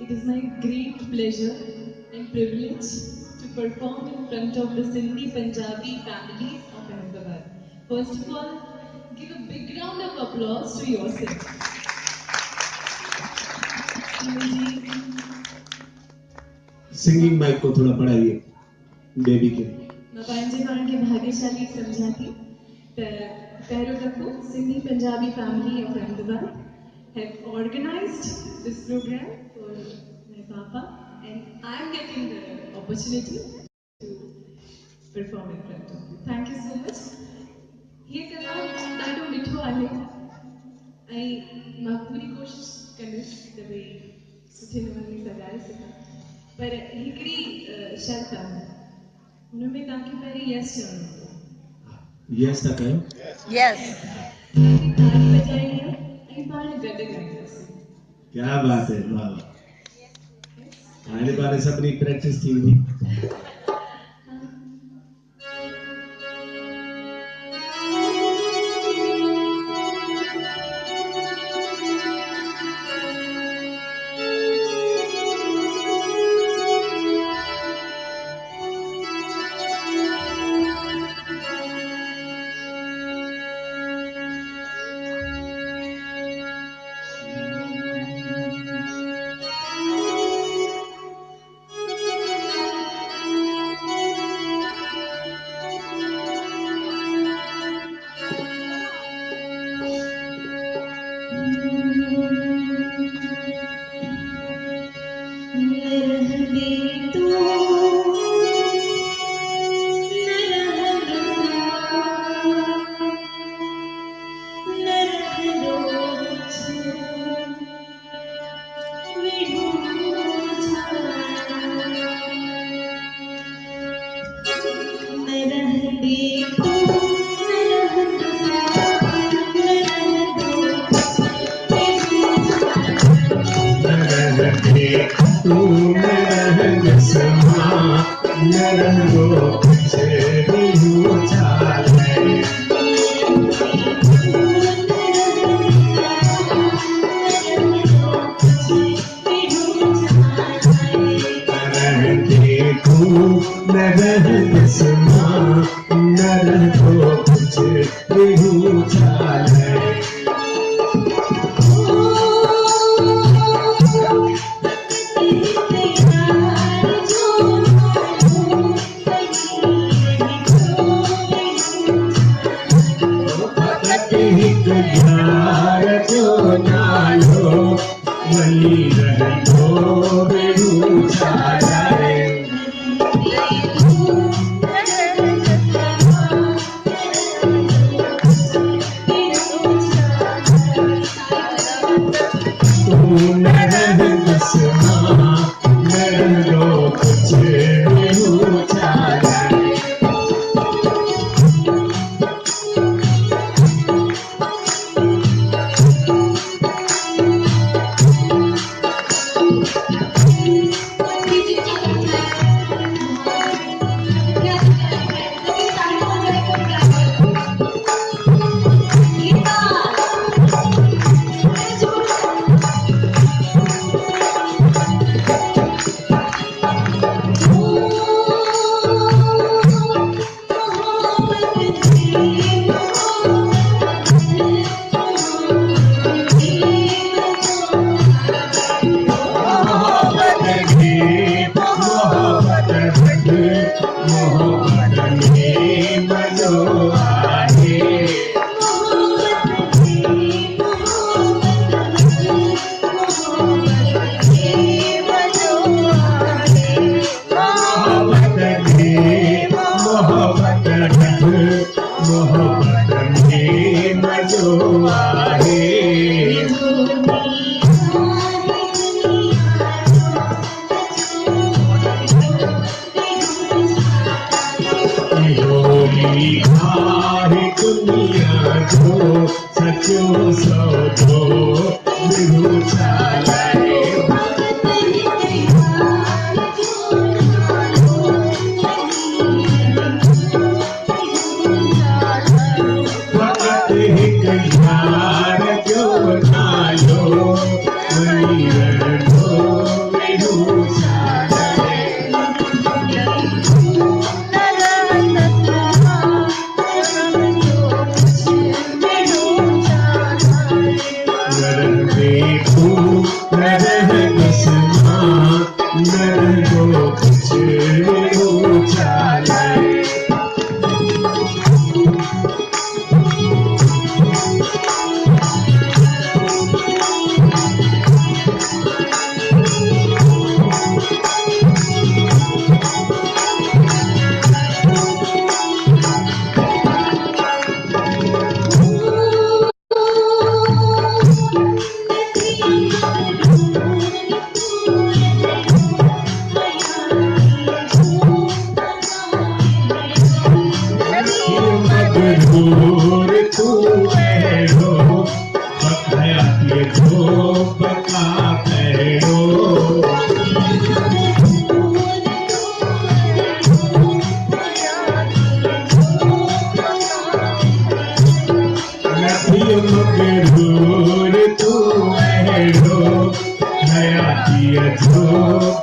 It is my great pleasure and privilege to perform in front of the Sindhi Punjabi families of Ahmedabad. First of all, give a big round of applause to yourself. Singing mic को थोड़ा बढ़ाइए baby के। मैं पंहिंजे पाण खे भाग्यशाली समझा थी त पहिरियों दफ़ो Sindhi Punjabi family of Ahmedabad have organized this program for my papa, and I'm getting the opportunity to perform in front of you. Thank you so much. ये कलाम ॾाढो मिठो आहे ऐं मां पूरी कोशिशि कंदसि त भई सुठे नमूने सां ॻाए सघां, पर हिकिड़ी शर्त आहे, हुन में तव्हांखे पहिरीं यस चवणो हूंदो। यस था कयो? यस। ताली बजाइणी आहे ऐं पाण गॾु ॻाईंदासीं। क्या बात है, वाह वाह। हाणे बारे सभिनी प्रैक्टिस थी वेंदी।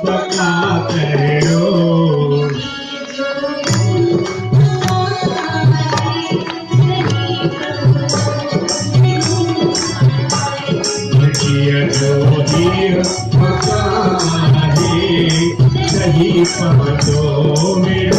बका करो सही पदों में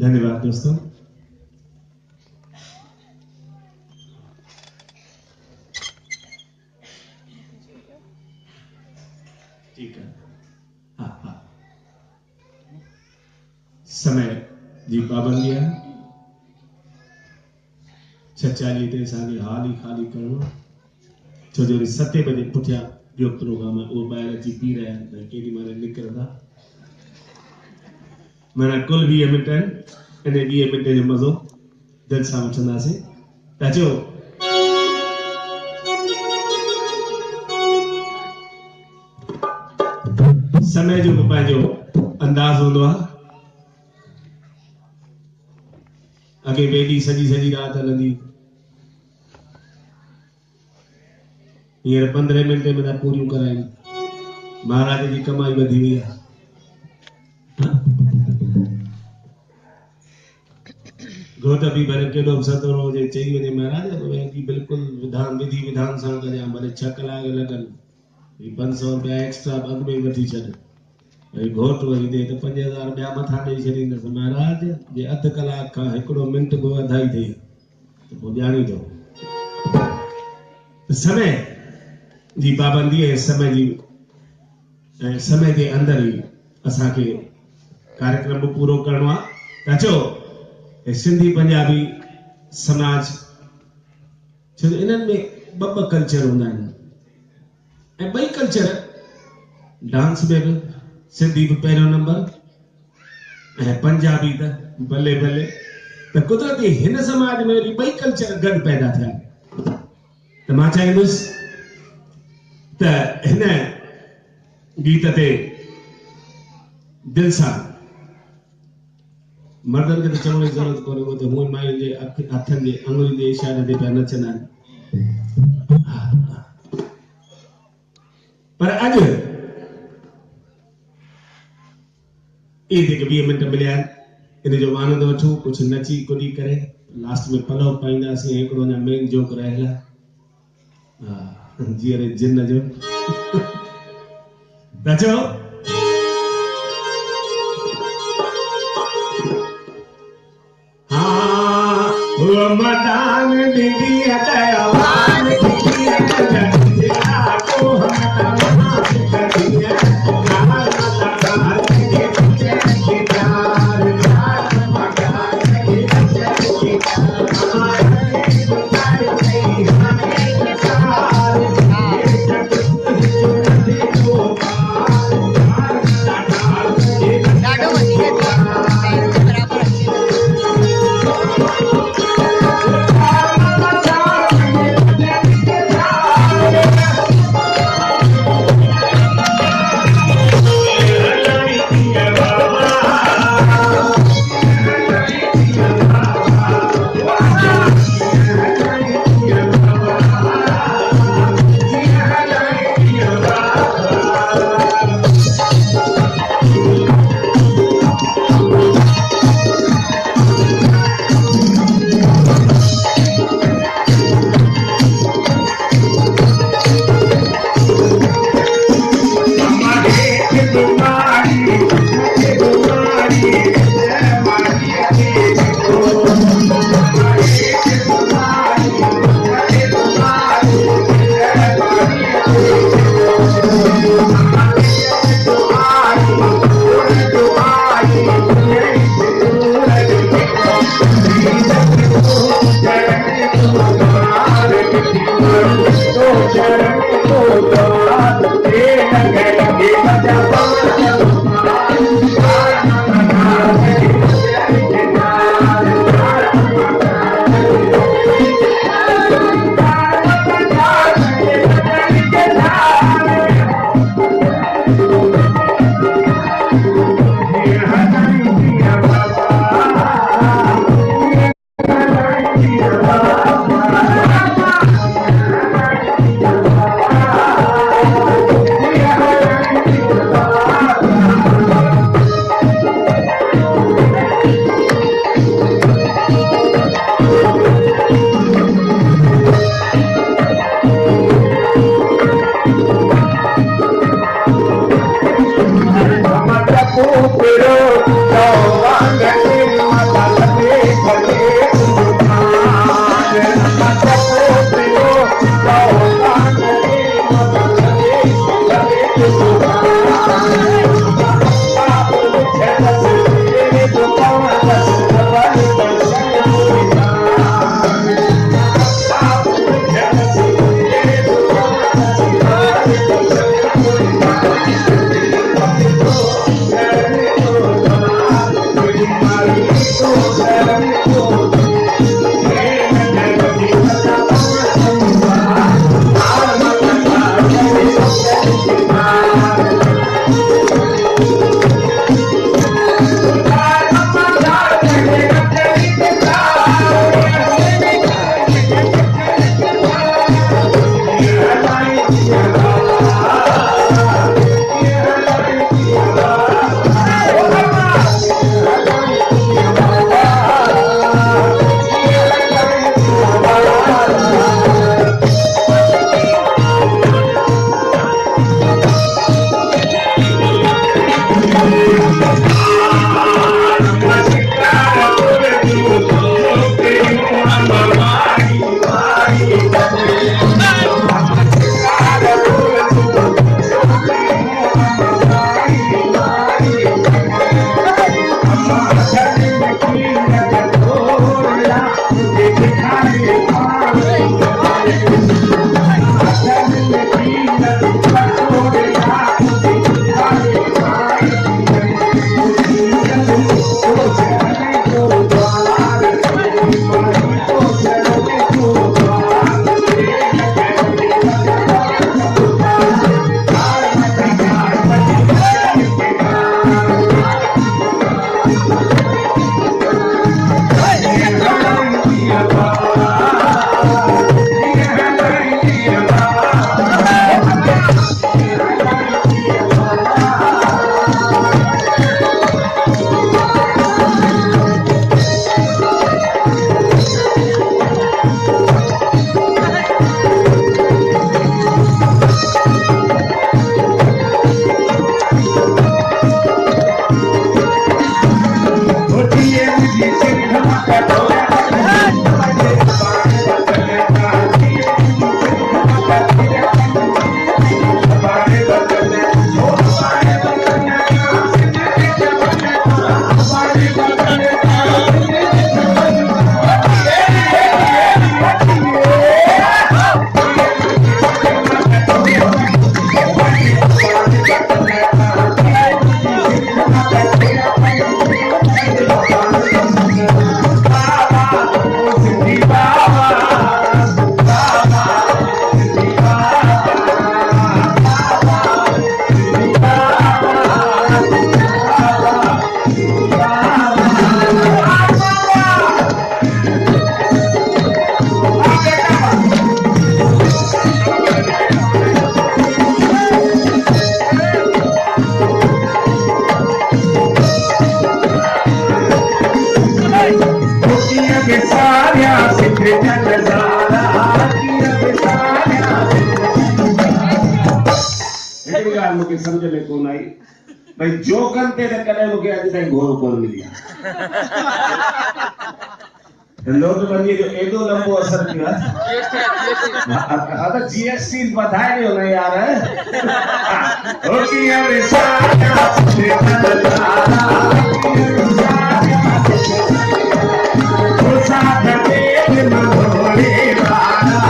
धन्यवाद दोस्तों। ठीक है, हाँ समय जी पाबंदी है 46 ते असांखे हाल ई खाली करणो छो जो 7 बजे पुठियां ॿियो प्रोग्राम आहे उहो ॿाहिरि अची पी रहिया आहिनि भई केॾी महिल निकिरंदा माना कुल 20 मिंट आहिनि इन 20 मिंट जो मज़ो दिलि सां वठंदासीं त अचो समय जो बि पंहिंजो अंदाज़ हूंदो आहे अॻे बेडी सॼी राति हलंदी हींअर 15 मिंटे में था पूरियूं कराइनि महाराज जी कमाई वधी वई आहे घोट बि भले केॾो बि सतोरो हुजे चई वञे महाराज बिल्कुलु विधि विधान सां करियां भले 6 कलाक लॻनि 500 रुपया एक्स्ट्रा अॻु में वठी छॾ भई घोट वही ॾे त 5000 रुपया मथां ॾेई छॾींदसि महाराज जे अधु कलाक खां हिकिड़ो मिंट बि वधाई थिए त पोइ ॼाणी थो समय जी पाबंदी है समय के अंदर ही असांखे कार्यक्रम पूरो करणो आहे अचो सिंधी पंजाबी समाज छो इन्हनि में ॿ कल्चर हूंदा आहिनि ऐं ॿई कल्चर डांस में भी सिंधी भी पहिरियों नंबर ऐं पंजाबी त भले भले त कुदरती हिन समाज में वरी ॿई कल्चर गॾु पैदा थिया त मां चाहींदुसि त हिन गीत ते दिल सां मर्दनि खे त चवण जी ज़रूरत कोन्हे उहो त हूअं मायुनि जे हथनि जे आङुरियुनि जे इशारे ते पिया नचंदा आहिनि पर अॼु ये जेके 20 मिनट मिलिया आहिनि इन जो आनंद वठूं कुझु नची कुॾी करे लास्ट में पलव पाईंदासीं हिकिड़ो अञा मेन जोक रहियल आहे जीअं जिन जो त चओ मदान दीदी अतवान दीदी अतजा को हम तमाम करिए नाल मदान के पीछे के प्यार प्यार मगा के पीछे के हमारे प्यार नहीं हमें सार ये जग जो पार ये डाडो वधी है बराबर भाई जोकन ते त कॾहिं मूंखे अॼु ताईं घोर कोन मिली आहे। नोटबंदी जो एॾो लंबो असर थियो आहे। हा त जीएसटी वधाए ॾियो न यार। हो कीअं विसारिया हो साथ देव मनोरे वारा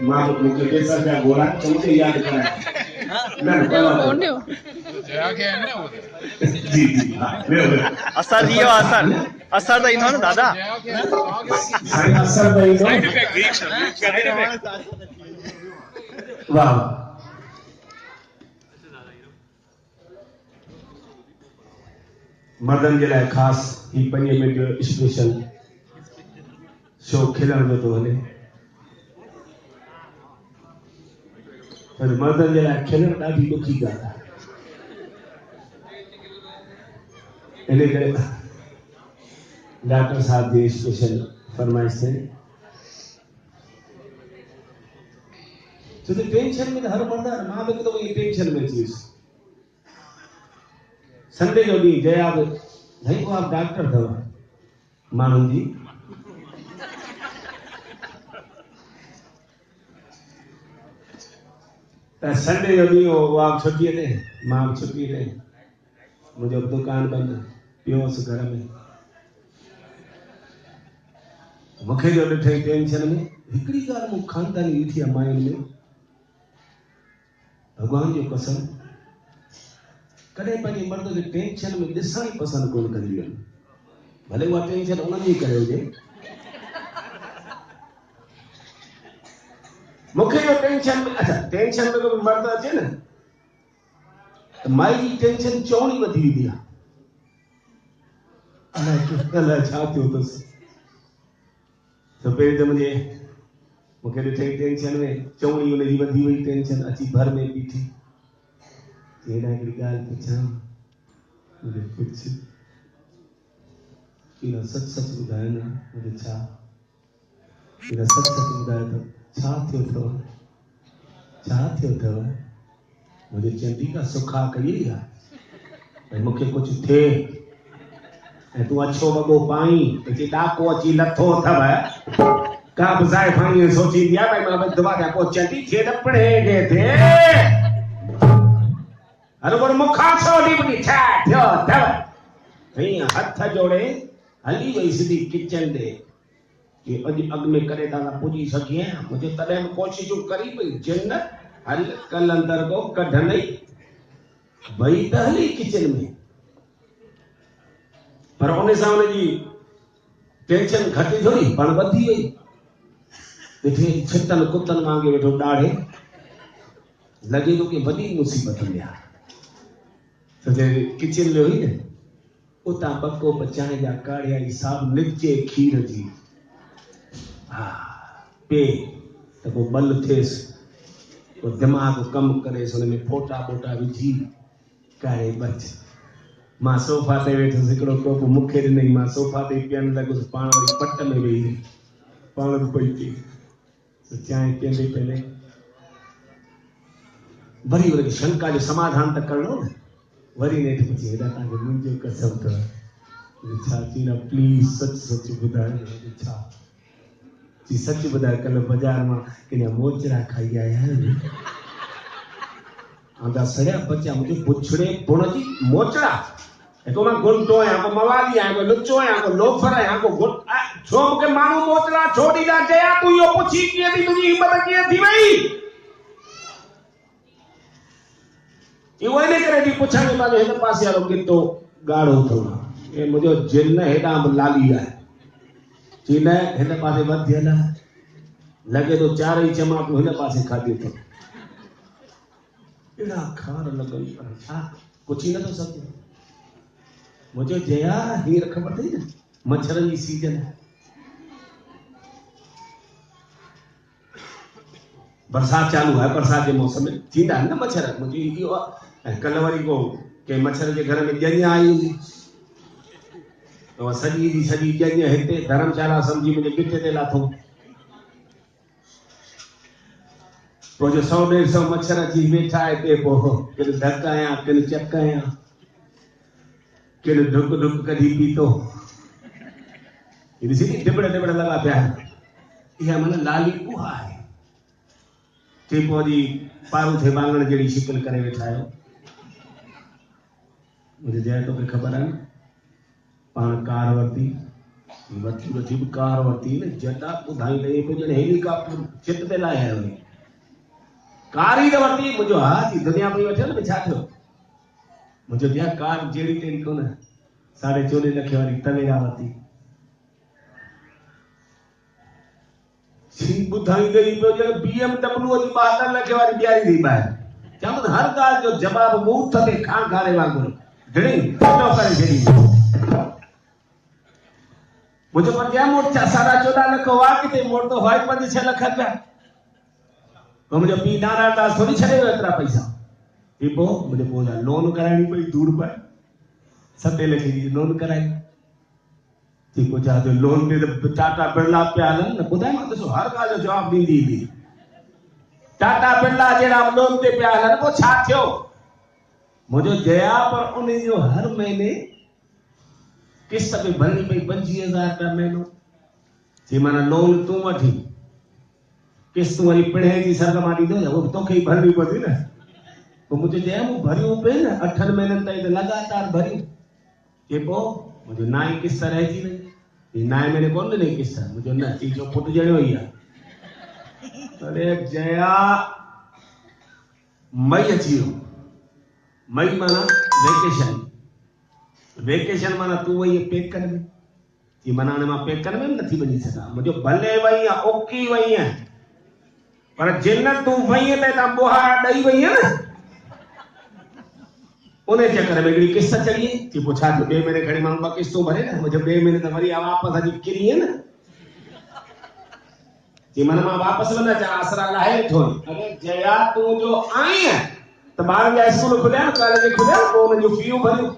मां मुझे कैसा क्या गोरा चमके याद कराया ना जया के है ना वो जी जी हां वे असर दियो असर तो इन्होंने दादा जया के साइड असर भाई साइड इफेक्ट वाह मर्दन जे लाइ ख़ास ही 5 मिनट जो स्पेशल शो खिलण जो तो हले पर मर्दन जे लाइ खिलण ॾाढी ॾुखी ॻाल्हि आहे इन करे डॉक्टर साहब जी स्पेशल फरमाइश थे तो टेंशन में हर बंदा मां भी तो ये टेंशन में थी संडे जो डी जया भाई को आप डॉक्टर थे मानू जी संडे जो डी वो आप छुट्टी दे मां छुट्टी दे मुझे दुकान बंद पियोस घर में मुखे जो ॾिठे टेंशन में हिकड़ी ॻाल्हि मूं खानदानी ॾिठी आहे माइनि में भगवान जो कसम कॾहिं पंहिंजे मर्द खे टेंशन में ॾिसण ई पसंदि कोन कंदियूं आहिनि भले उहा टेंशन उन्हनि जी करे हुजे मूंखे जो टेंशन में अच्छा टेंशन में कोई मर्द अचे न त माई जी टेंशन चवणी वधी वेंदी आहे अलाए छा थियो अथसि तो पहिरीं त मूंखे ॾिठे टेंशन में चवणी हुनजी वधी वई टेंशन अची भर में बीठी हेॾा हिकिड़ी ॻाल्हि पुछां मुंहिंजे पुछ इहा सच सच ॿुधाए न मुंहिंजे छा इहा सच सच ॿुधाए त छा थियो अथव मुंहिंजे चंडी का सुखा कई आहे भई मूंखे कुझु थिए ऐं तूं अछो वॻो पाई हिते ॾाको अची लथो अथव का बि ज़ाइफ़ाणी सोचींदी आहे भई मां दवा ॾियां पोइ चंडी थिए त पढ़े थिए अरे पर मूंखां छो ॾिबी छा थियो अथव हीअं हथ जोड़े हली वई सिधी किचन ॾे कि अॼु अॻु में करे था पुॼी सघी आहियां मुंहिंजो तॾहिं बि कोशिशूं करी पई जिन हल कल अंदर को कढंदई भई त हली किचन में पर उन सां हुनजी टेंशन घटि थोरी पण वधी वई ॾिठे छितनि कुतनि वांगुरु वेठो ॾाढ़े लॻे थो कि वॾी मुसीबत में आहे त किचन में हुई न उतां ॿ कोप चांहि जा काढ़िया ई साब निचे खीर जी हा पे त पोइ बल थिएसि पोइ दिमाग़ कमु करेसि हुन में फोटा बोटा विझी काढ़े बच मां सोफा ते वेठुसि हिकिड़ो कोप मूंखे ॾिनई मां सोफा ते पीअण लॻुसि पाण वरी पट में वेही पाण बि पई पी चांहि पीअंदे पहले वरी शंका जो समाधान त करणो न वरी नेठि पुछी हेॾा तव्हांखे मुंहिंजो कसम अथव छा चईंदा प्लीज़ सच सच ॿुधायो छा जी सच ॿुधाए कल्ह बाज़ार मां किन मोचरा खाई आया आहिनि आंदा सड़िया बचा मुंहिंजे पुछड़े पुण जी मोचरा हिकु मां गुंटो आहियां को मवाली आहियां को लुचो आहियां को लोफर आहियां को छो मूंखे माण्हू मोचरा छो ॾींदा चया तूं इहो पुछी कीअं थी तुंहिंजी हिमत कीअं थी वई इहो इन करे थी पुछां कि पंहिंजो हिन पासे वारो गितो ॻाढ़ो अथव ऐं मुंहिंजो जिन हेॾां बि लाली आहे चई न हिन पासे वधियल आहे लॻे थो चारई चमाटूं हिन पासे खाधियूं अथव एॾा खार लॻल पर छा पुछी नथो सघे मुंहिंजो जया हींअर ख़बर अथई न मच्छरनि जी सीजन आहे बरसाति चालू आहे बरसाति जे मौसम में थींदा आहिनि न मच्छर मुंहिंजी इहो ऐं कल्ह वरी को कंहिं मच्छर जे घर में ॼञ आई हूंदी सॼी जी सॼी ॼञ हिते धर्मशाला सम्झी मुंहिंजे गिटे ते लाथो पोइ जो 100-150 मच्छर अची वेठा हिते पोइ किन धक आहियां किन चक आहियां किन ढुक ढुक कढी पीतो ॾिसी ढिबड़ ढिबड़ लॻा पिया इहा माना लाली उहा आहे चई पोइ वरी पारू थे वांगण जहिड़ी शिकिल करे वेठा आहियो मुंहिंजे जय तोखे ख़बर आहे न पाण कार वरिती वठी कार वठी न जटा ॿुधाई ॾे पियो ॼण हेलीकॉप्टर चित ते लाहे आयो कार ई त वठी मुंहिंजो हा जी दुनिया पई वठे न छा थियो मुंहिंजो दिया कार जहिड़ी तेरी कोन 14.5 लख वारी तवेरा वठी सी ॿुधाई ॾे पियो ॼण BMW जी 72 लख वारी ॿियारी थी ॿाहिरि चवनि हर ॻाल्हि जो जवाबु मूंठ ते खां खारे वांगुरु ढिणी फोटो करे छॾी मुझे पर क्या मोड़ 14.5 लख हुआ किथे मोड़ तो हुआ 5-6 लख रुपया तो मुझे पी नारायण थोड़ी छड़े एतरा पैसा ये पो मुझे बोला लोन करानी पई दूर पर 7 लख जी लोन कराई ठीक हो जा जो लोन दे टाटा बिरला पे आलन न बुधाई मां तो हर ॻाल्हि जो जवाब ॾींदी हुई टाटा बिरला जेड़ा लोन ते पे आलन वो छा थियो मुझे जया पर उन जो हर महीने किस्त पे भरनी पई 25,000 रुपया महीनो जी माना लोन तू वठी किस्त वाली पिणे जी सरगमा ॾींदो वो तोखे ही भरनी पवंदी न तो मुझे जया मूं भरियो पे न 8 महीननि ताईं लगातार भरियो के पो मुझे नाई किस्त रहिजी वई ये नाई महीने कोन ॾिनी किस्त मुझे न चीजो पुट जणियो ई आहे अरे जया मई अची वियो मई माना वेकेशन माना तू वही पेकन में जी माना ने मां पेकन में नथी वञी सघां मुझे भले वही है ओकी वही है पर जिन तू वही है ता बोहारा ॾेई वही है न उन्हें चक्कर में हिकिड़ी किस्त चढ़ी थी पुछा तो 2 महीने खड़ी माण्हू 2 किस्तूं भरे न मुझे 2 महीने त वरी वापस अॼु किरी है न जी माना मां वापस वञा चा आसरा लाहे थो अरे जया तू जो आई है त ॿारनि जा स्कूल खुलिया न कॉलेज खुलिया पोइ उन्हनि जो फीयूं भरियूं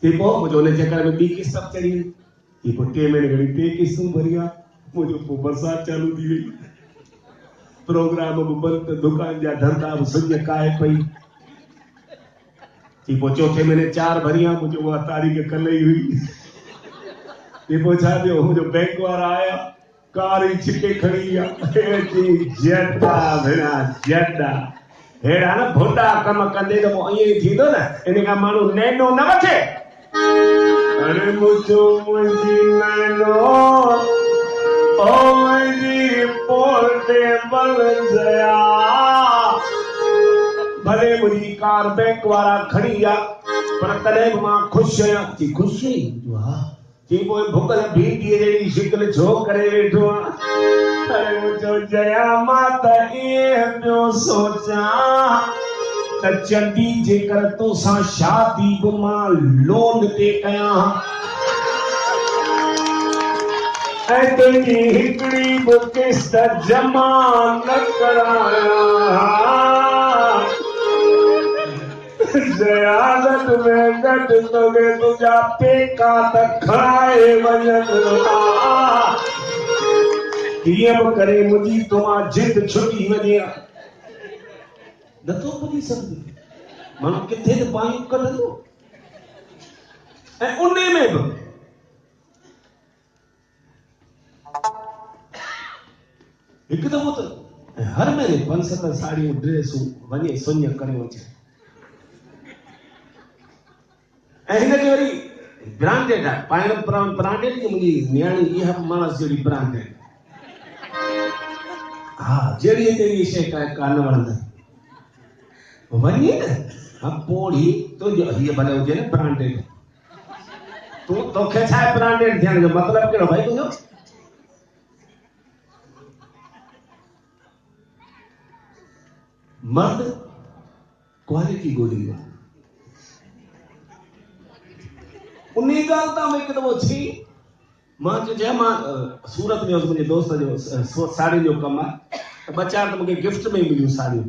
थी पोइ मुंहिंजो उन चक्कर में ॿी किस्त चढ़ी थी पोइ 2 महीने खणी 2 किस्तूं भरिया मुंहिंजो पोइ बरसाति चालू थी वई प्रोग्राम बि बंदि दुकान जा धंधा बि सुञ काए पई थी पोइ 4 महीने 4 भरिया मुंहिंजो उहा तारीख़ कल्ह ई हुई थी पोइ छा थियो मुंहिंजो बैंक वारा आया कार ई छिके खणी जॾा भेणा जॾा हेड़ा न भोटा कम कंदे तो ईअं ई थींदो न इन खां माण्हू नैनो न वठे अरे मुझो मुंहिंजी नैनो ओ मुंहिंजी पोर्टेबल जया भले मुंहिंजी कार बैंक वारा खणी विया पर तॾहिं बि मां ख़ुशि आहियां थी ख़ुशि वाह जी पोइ भुगल भींडीअ जहिड़ी शिकिल छो करे वेठो अरे मुझो जया मां त ईअं पियो सोचां त चंडी जेकर तोसां शादी बि मां लोन ते कयां ऐं तुंहिंजी हिकिड़ी बि किस्त जमा न करायां जयादत में गट तोगे तुझा पेका त खड़ाए वञनि कीअं बि करे मुंहिंजी तव्हां जिद छुटी वञे नथो पुॼी सघंदो माण्हू किथे त पायूं कढंदो ऐं उन में बि हिकु दफ़ो त हर महीने 5-7 साड़ियूं ड्रेसूं वञे सुञ करे अचे ऐं हिनखे वरी ब्रांडेड आहे पाइण ब्रांडेड की मुंहिंजी नियाणी इहा माणस जहिड़ी ब्रांडेड हा जहिड़ी तेरी शइ कान वणंदा वञे न हा पोड़ी तुंहिंजो हीअ भले हुजे न ब्रांडेड तोखे छा आहे ब्रांडेड थियण जो मतिलबु कहिड़ो भाई तुंहिंजो मर्द क्वालिटी ॻोल्हींदो उन ॻाल्हि तां हिकु दफ़ो थी मां चयो मां सूरत में मुंहिंजे दोस्त जो साड़ियुनि जो कमु आहे त 2-4 त मूंखे गिफ्ट में मिलियूं साड़ियूं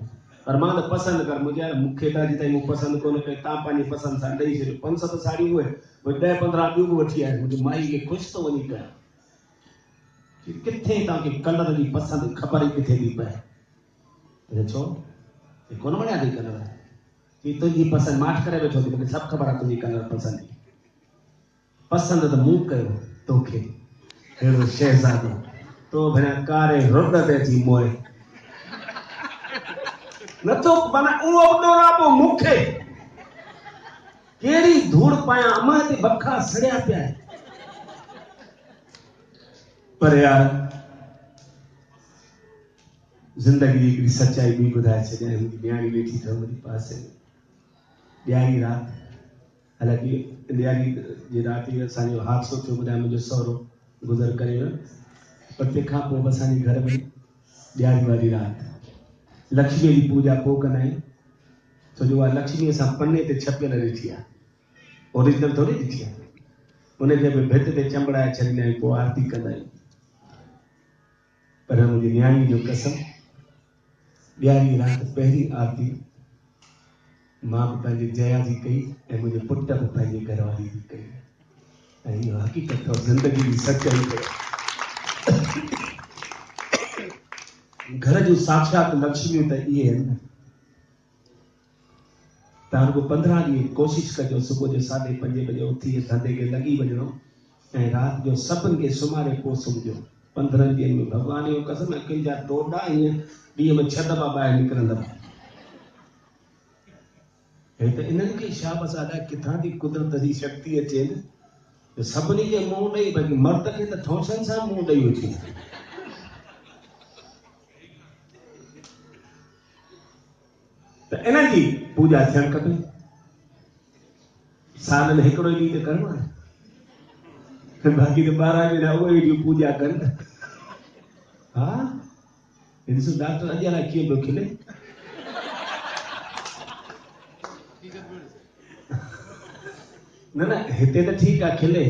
पर मां त पसंदि कर मुंहिंजे यार मूंखे त अॼु ताईं मूं पसंदि कोन कई तव्हां पंहिंजी पसंदि सां ॾेई छॾियो 5-7 साड़ियूं उहे 10-15 ॿियूं बि वठी आया मुंहिंजी माई खे ख़ुशि थो वञी कयां किथे तव्हांखे कलर जी पसंदि ख़बर ई किथे थी पए छो कोन वणिया थी कलर की तुंहिंजी पसंदि माठ करे वेठो थी मूंखे सभु ख़बर आहे तुंहिंजी कलर पसंदि पसंदि त मूं कयो तोखे अहिड़ो शहज़ादो तो भेण कारे रुॻ ते अची मोए नथो माना उहो ॾोरापो मूंखे कहिड़ी धूड़ पायां अमां ते बखा सड़िया पिया पर यार जिंदगी जी हिकिड़ी सच्चाई बि ॿुधाए छॾियां। मुंहिंजी न्याणी वेठी अथव मुंहिंजे पासे में। ॾियारी राति, हालांकि ॾियारी जी राति असांजो हादसो थियो, ॿुधाए मुंहिंजो सहुरो गुज़र करे वियो। पर तंहिंखां पोइ बि असांजे घर में ॾियारी वारी राति लक्ष्मीअ जी पूॼा पोइ कंदा आहियूं। छो जो उहा लक्ष्मी असां पने ते छपियल ॾिठी आहे, ओरिजिनल थोरी ॾिठी आहे। उनखे बि भित ते चंबड़ाए छॾींदा आहियूं, पोइ आरती कंदा आहियूं। पर मुंहिंजी न्याणी जो कसम, ॾियारी राति पहिरीं आरती मां बि पंहिंजे जया जी कई ऐं मुंहिंजे पुट बि पंहिंजे घरवारी जी कई। ऐं इहो हक़ीक़त अथव, ज़िंदगी जी सच्चाई अथव। घर जूं साक्षात लक्ष्मियूं त इहे आहिनि न। तव्हां रुगो 15 ॾींहं कोशिशि कजो, सुबुह जो 5:30 बजे उथी धंधे खे लॻी वञिणो ऐं राति जो सभिनि खे सुम्हारे पोइ सुम्हिजो। 15 ॾींहंनि में भॻवान जो कसम, अखियुनि जा डोडा ईअं ॾींहं में 6 दफ़ा ॿाहिरि निकिरंदव। हे त इन्हनि खे शाबस अलाए किथां जी कुदरत जी शक्ति अचे न, सभिनी खे मुंहुं ॾेई, बाक़ी मर्द खे त ठोसनि सां मुंहुं ॾेई अचे। त इन्हनि जी पूॼा थियणु खपे। साल में हिकिड़ो ॾींहुं त करिणो आहे, बाक़ी त 12 महीना उहे ॾींहुं पूॼा कनि। हा ॾिसो डॉक्टर अॼु अलाए कीअं पियो खिले। न न हिते त ठीकु आहे खिले।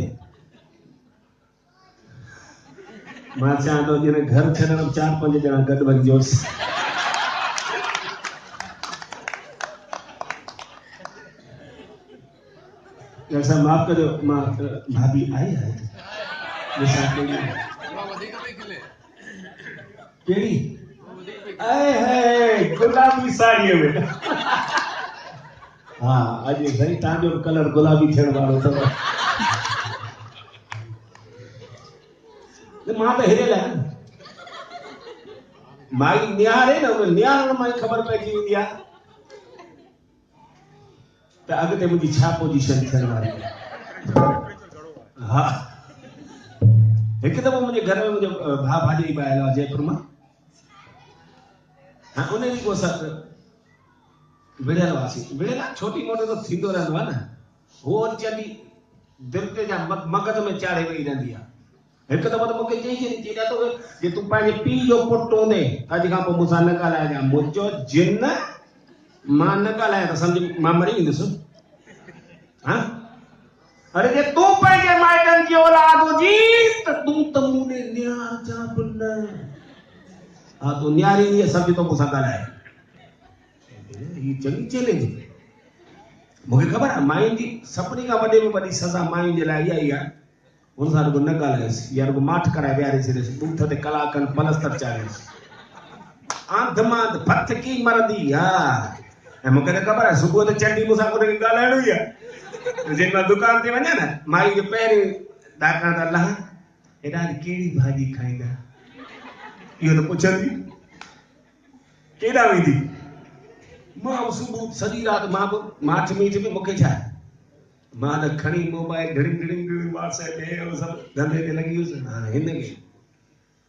मां चवां थो ॼण घर छॾण 4-5 ॼणा गॾु वञिजोसि। साहब माफ़ कजो, मां भाभी आई आहे कहिड़ी गुलाबी साड़ीअ में। हा अॼु साईं तव्हांजो कलर गुलाबी थियण वारो अथव। मां त हिरियल आहियां। माई निहारे न, निहारण मां ख़बर पइजी वेंदी आहे त अॻिते मुंहिंजी छा पोजीशन थियण वारी आहे। हा हिकु दफ़ो मुंहिंजे घर में मुंहिंजो भाउ भाॼाई आयल आहे जयपुर मां। हाँ उन ॾींहुं को असां विढ़ियल हुआसीं। विढ़ियल छोटी मोटी तो थींदो रहंदो आहे न। हो चली दिलि ते जा मगज़ में चाढ़े वेही रहंदी आहे। हिकु दफ़ो त मूंखे चई छॾी तो जे तूं पंहिंजे पीउ जो पुटु हूंदे अॼु खां पोइ मूंसां न ॻाल्हाइजांइ। मुंहिंजो जिन मां न ॻाल्हायां त सम्झ मां मरी वेंदुसि। हाँ अरे जे तूं पंहिंजे माइटनि जी औलाद हुजी त तूं त मूंखे निहार जा बि न। हा तूं निहारींदी सम्झ तो मूंसां ॻाल्हाए। ही चङी चैलेंज। मूंखे ख़बर आहे मायुनि जी सभिनी खां वॾे में वॾी सज़ा मायुनि जे लाइ इहा ई आहे, हुन सां रुगो न ॻाल्हायोसि या रुगो माठ कराए विहारे छॾियोसि, ॿूथ ते कलाकनि पलस्तर चाढ़ियोसि। आंध मांध भथ की मरंदी। हा ऐं मूंखे त ख़बर आहे सुबुह त चंडी मूंसां उनखे ॻाल्हाइणो ई आहे। जंहिं मां दुकान ते वञा न माई जो पहिरीं ॾाकण त अलाह हेॾा कहिड़ी भाॼी खाईंदा, इहो त पुछंदी। केॾा वेंदी मां सुबुह सॼी राति मां बि माठ मीठ में मूंखे छा मां त खणी मोबाइल ढिड़िंग ढिड़िंग व्हाट्सएप हे सभु धंधे ते लॻी वियुसि। हाणे हिनखे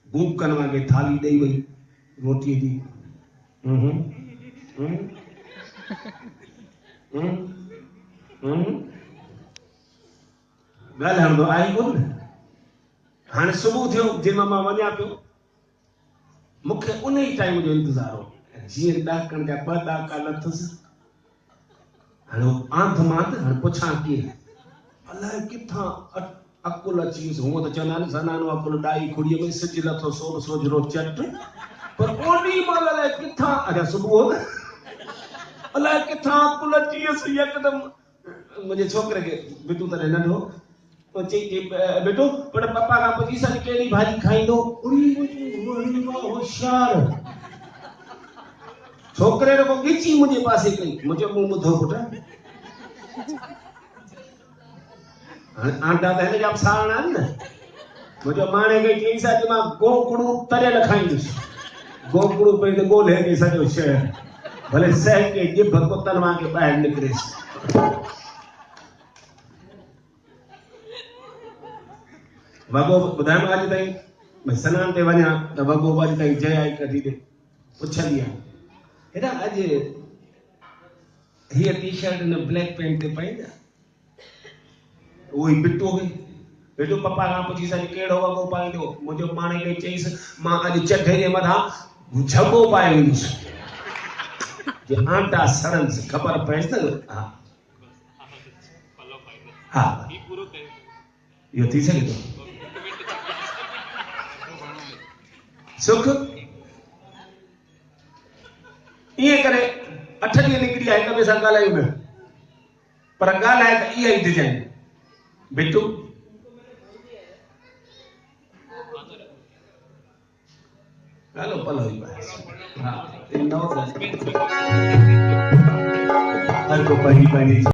भूकनि वांगे थाली ॾेई वई रोटीअ जी। ॻाल्हाइण त आई कोन न। हाणे सुबुह थियो जंहिंमां मां वञा पियो मूंखे उन ई टाइम जो इंतज़ारु हो। जीअं ॾाकण जा 2 ॾाका लथुसि। हाणे आंध मांध हाणे पुछां कीअं अलाए किथां अकुल अची वियुसि। हूअं त चवंदा आहिनि सनानो अकुल ॾाई खुड़ीअ में सिज लथो सोन सोजरो चट, पर ओॾी महिल अलाए किथां अञा सुबुह हो न अलाए किथां अकुल अची वियुसि। यकदमि मुंहिंजे छोकिरे खे बिटू तॾहिं नंढो चई बेटो पर पप्पा खां पुछी सॼी कहिड़ी भाॼी खाईंदो। होशियार छोकिरे रुगो ॻिची मुंहिंजे पासे कई। मुंहिंजो मुंहुं ॿुधो पुट हाणे आंटा त हिन जा बि सावणा आहिनि न। मुंहिंजो माणे खे चई सॼी मां गोकड़ू तरियल खाईंदुसि। गोकड़ू पई त ॻोल्हे ॾे सॼो शहर भले सह के ॼिभ कुतनि वांगे ॿाहिरि निकिरेसि। वॻो ॿुधायो अॼु ताईं भई सनान ते वञा त वॻो वरी ताईं जय आई कढी ॾे पुछंदी आहे हेॾा अॼु हीअ टी शर्ट न ब्लैक पेंट ते पाईंदा उहो ई बिटो हुई बेटो पप्पा खां पुछी सॼी कहिड़ो वॻो पाईंदो मुंहिंजो पाणे खे चईसि मां अॼु चढे जे मथां झॻो पाए वेंदुसि जे आंटा सड़नसि ख़बर पएसि न हा हा इहो थी सघे थो सुख ईअं करे 8 ॾींहं निकिरी विया हिक ॿिए सां ॻाल्हायूं न पर ॻाल्हाए त इहा ई डिजाइन बिटू हलो पलो ई पाए हा हर को पंहिंजी पंहिंजी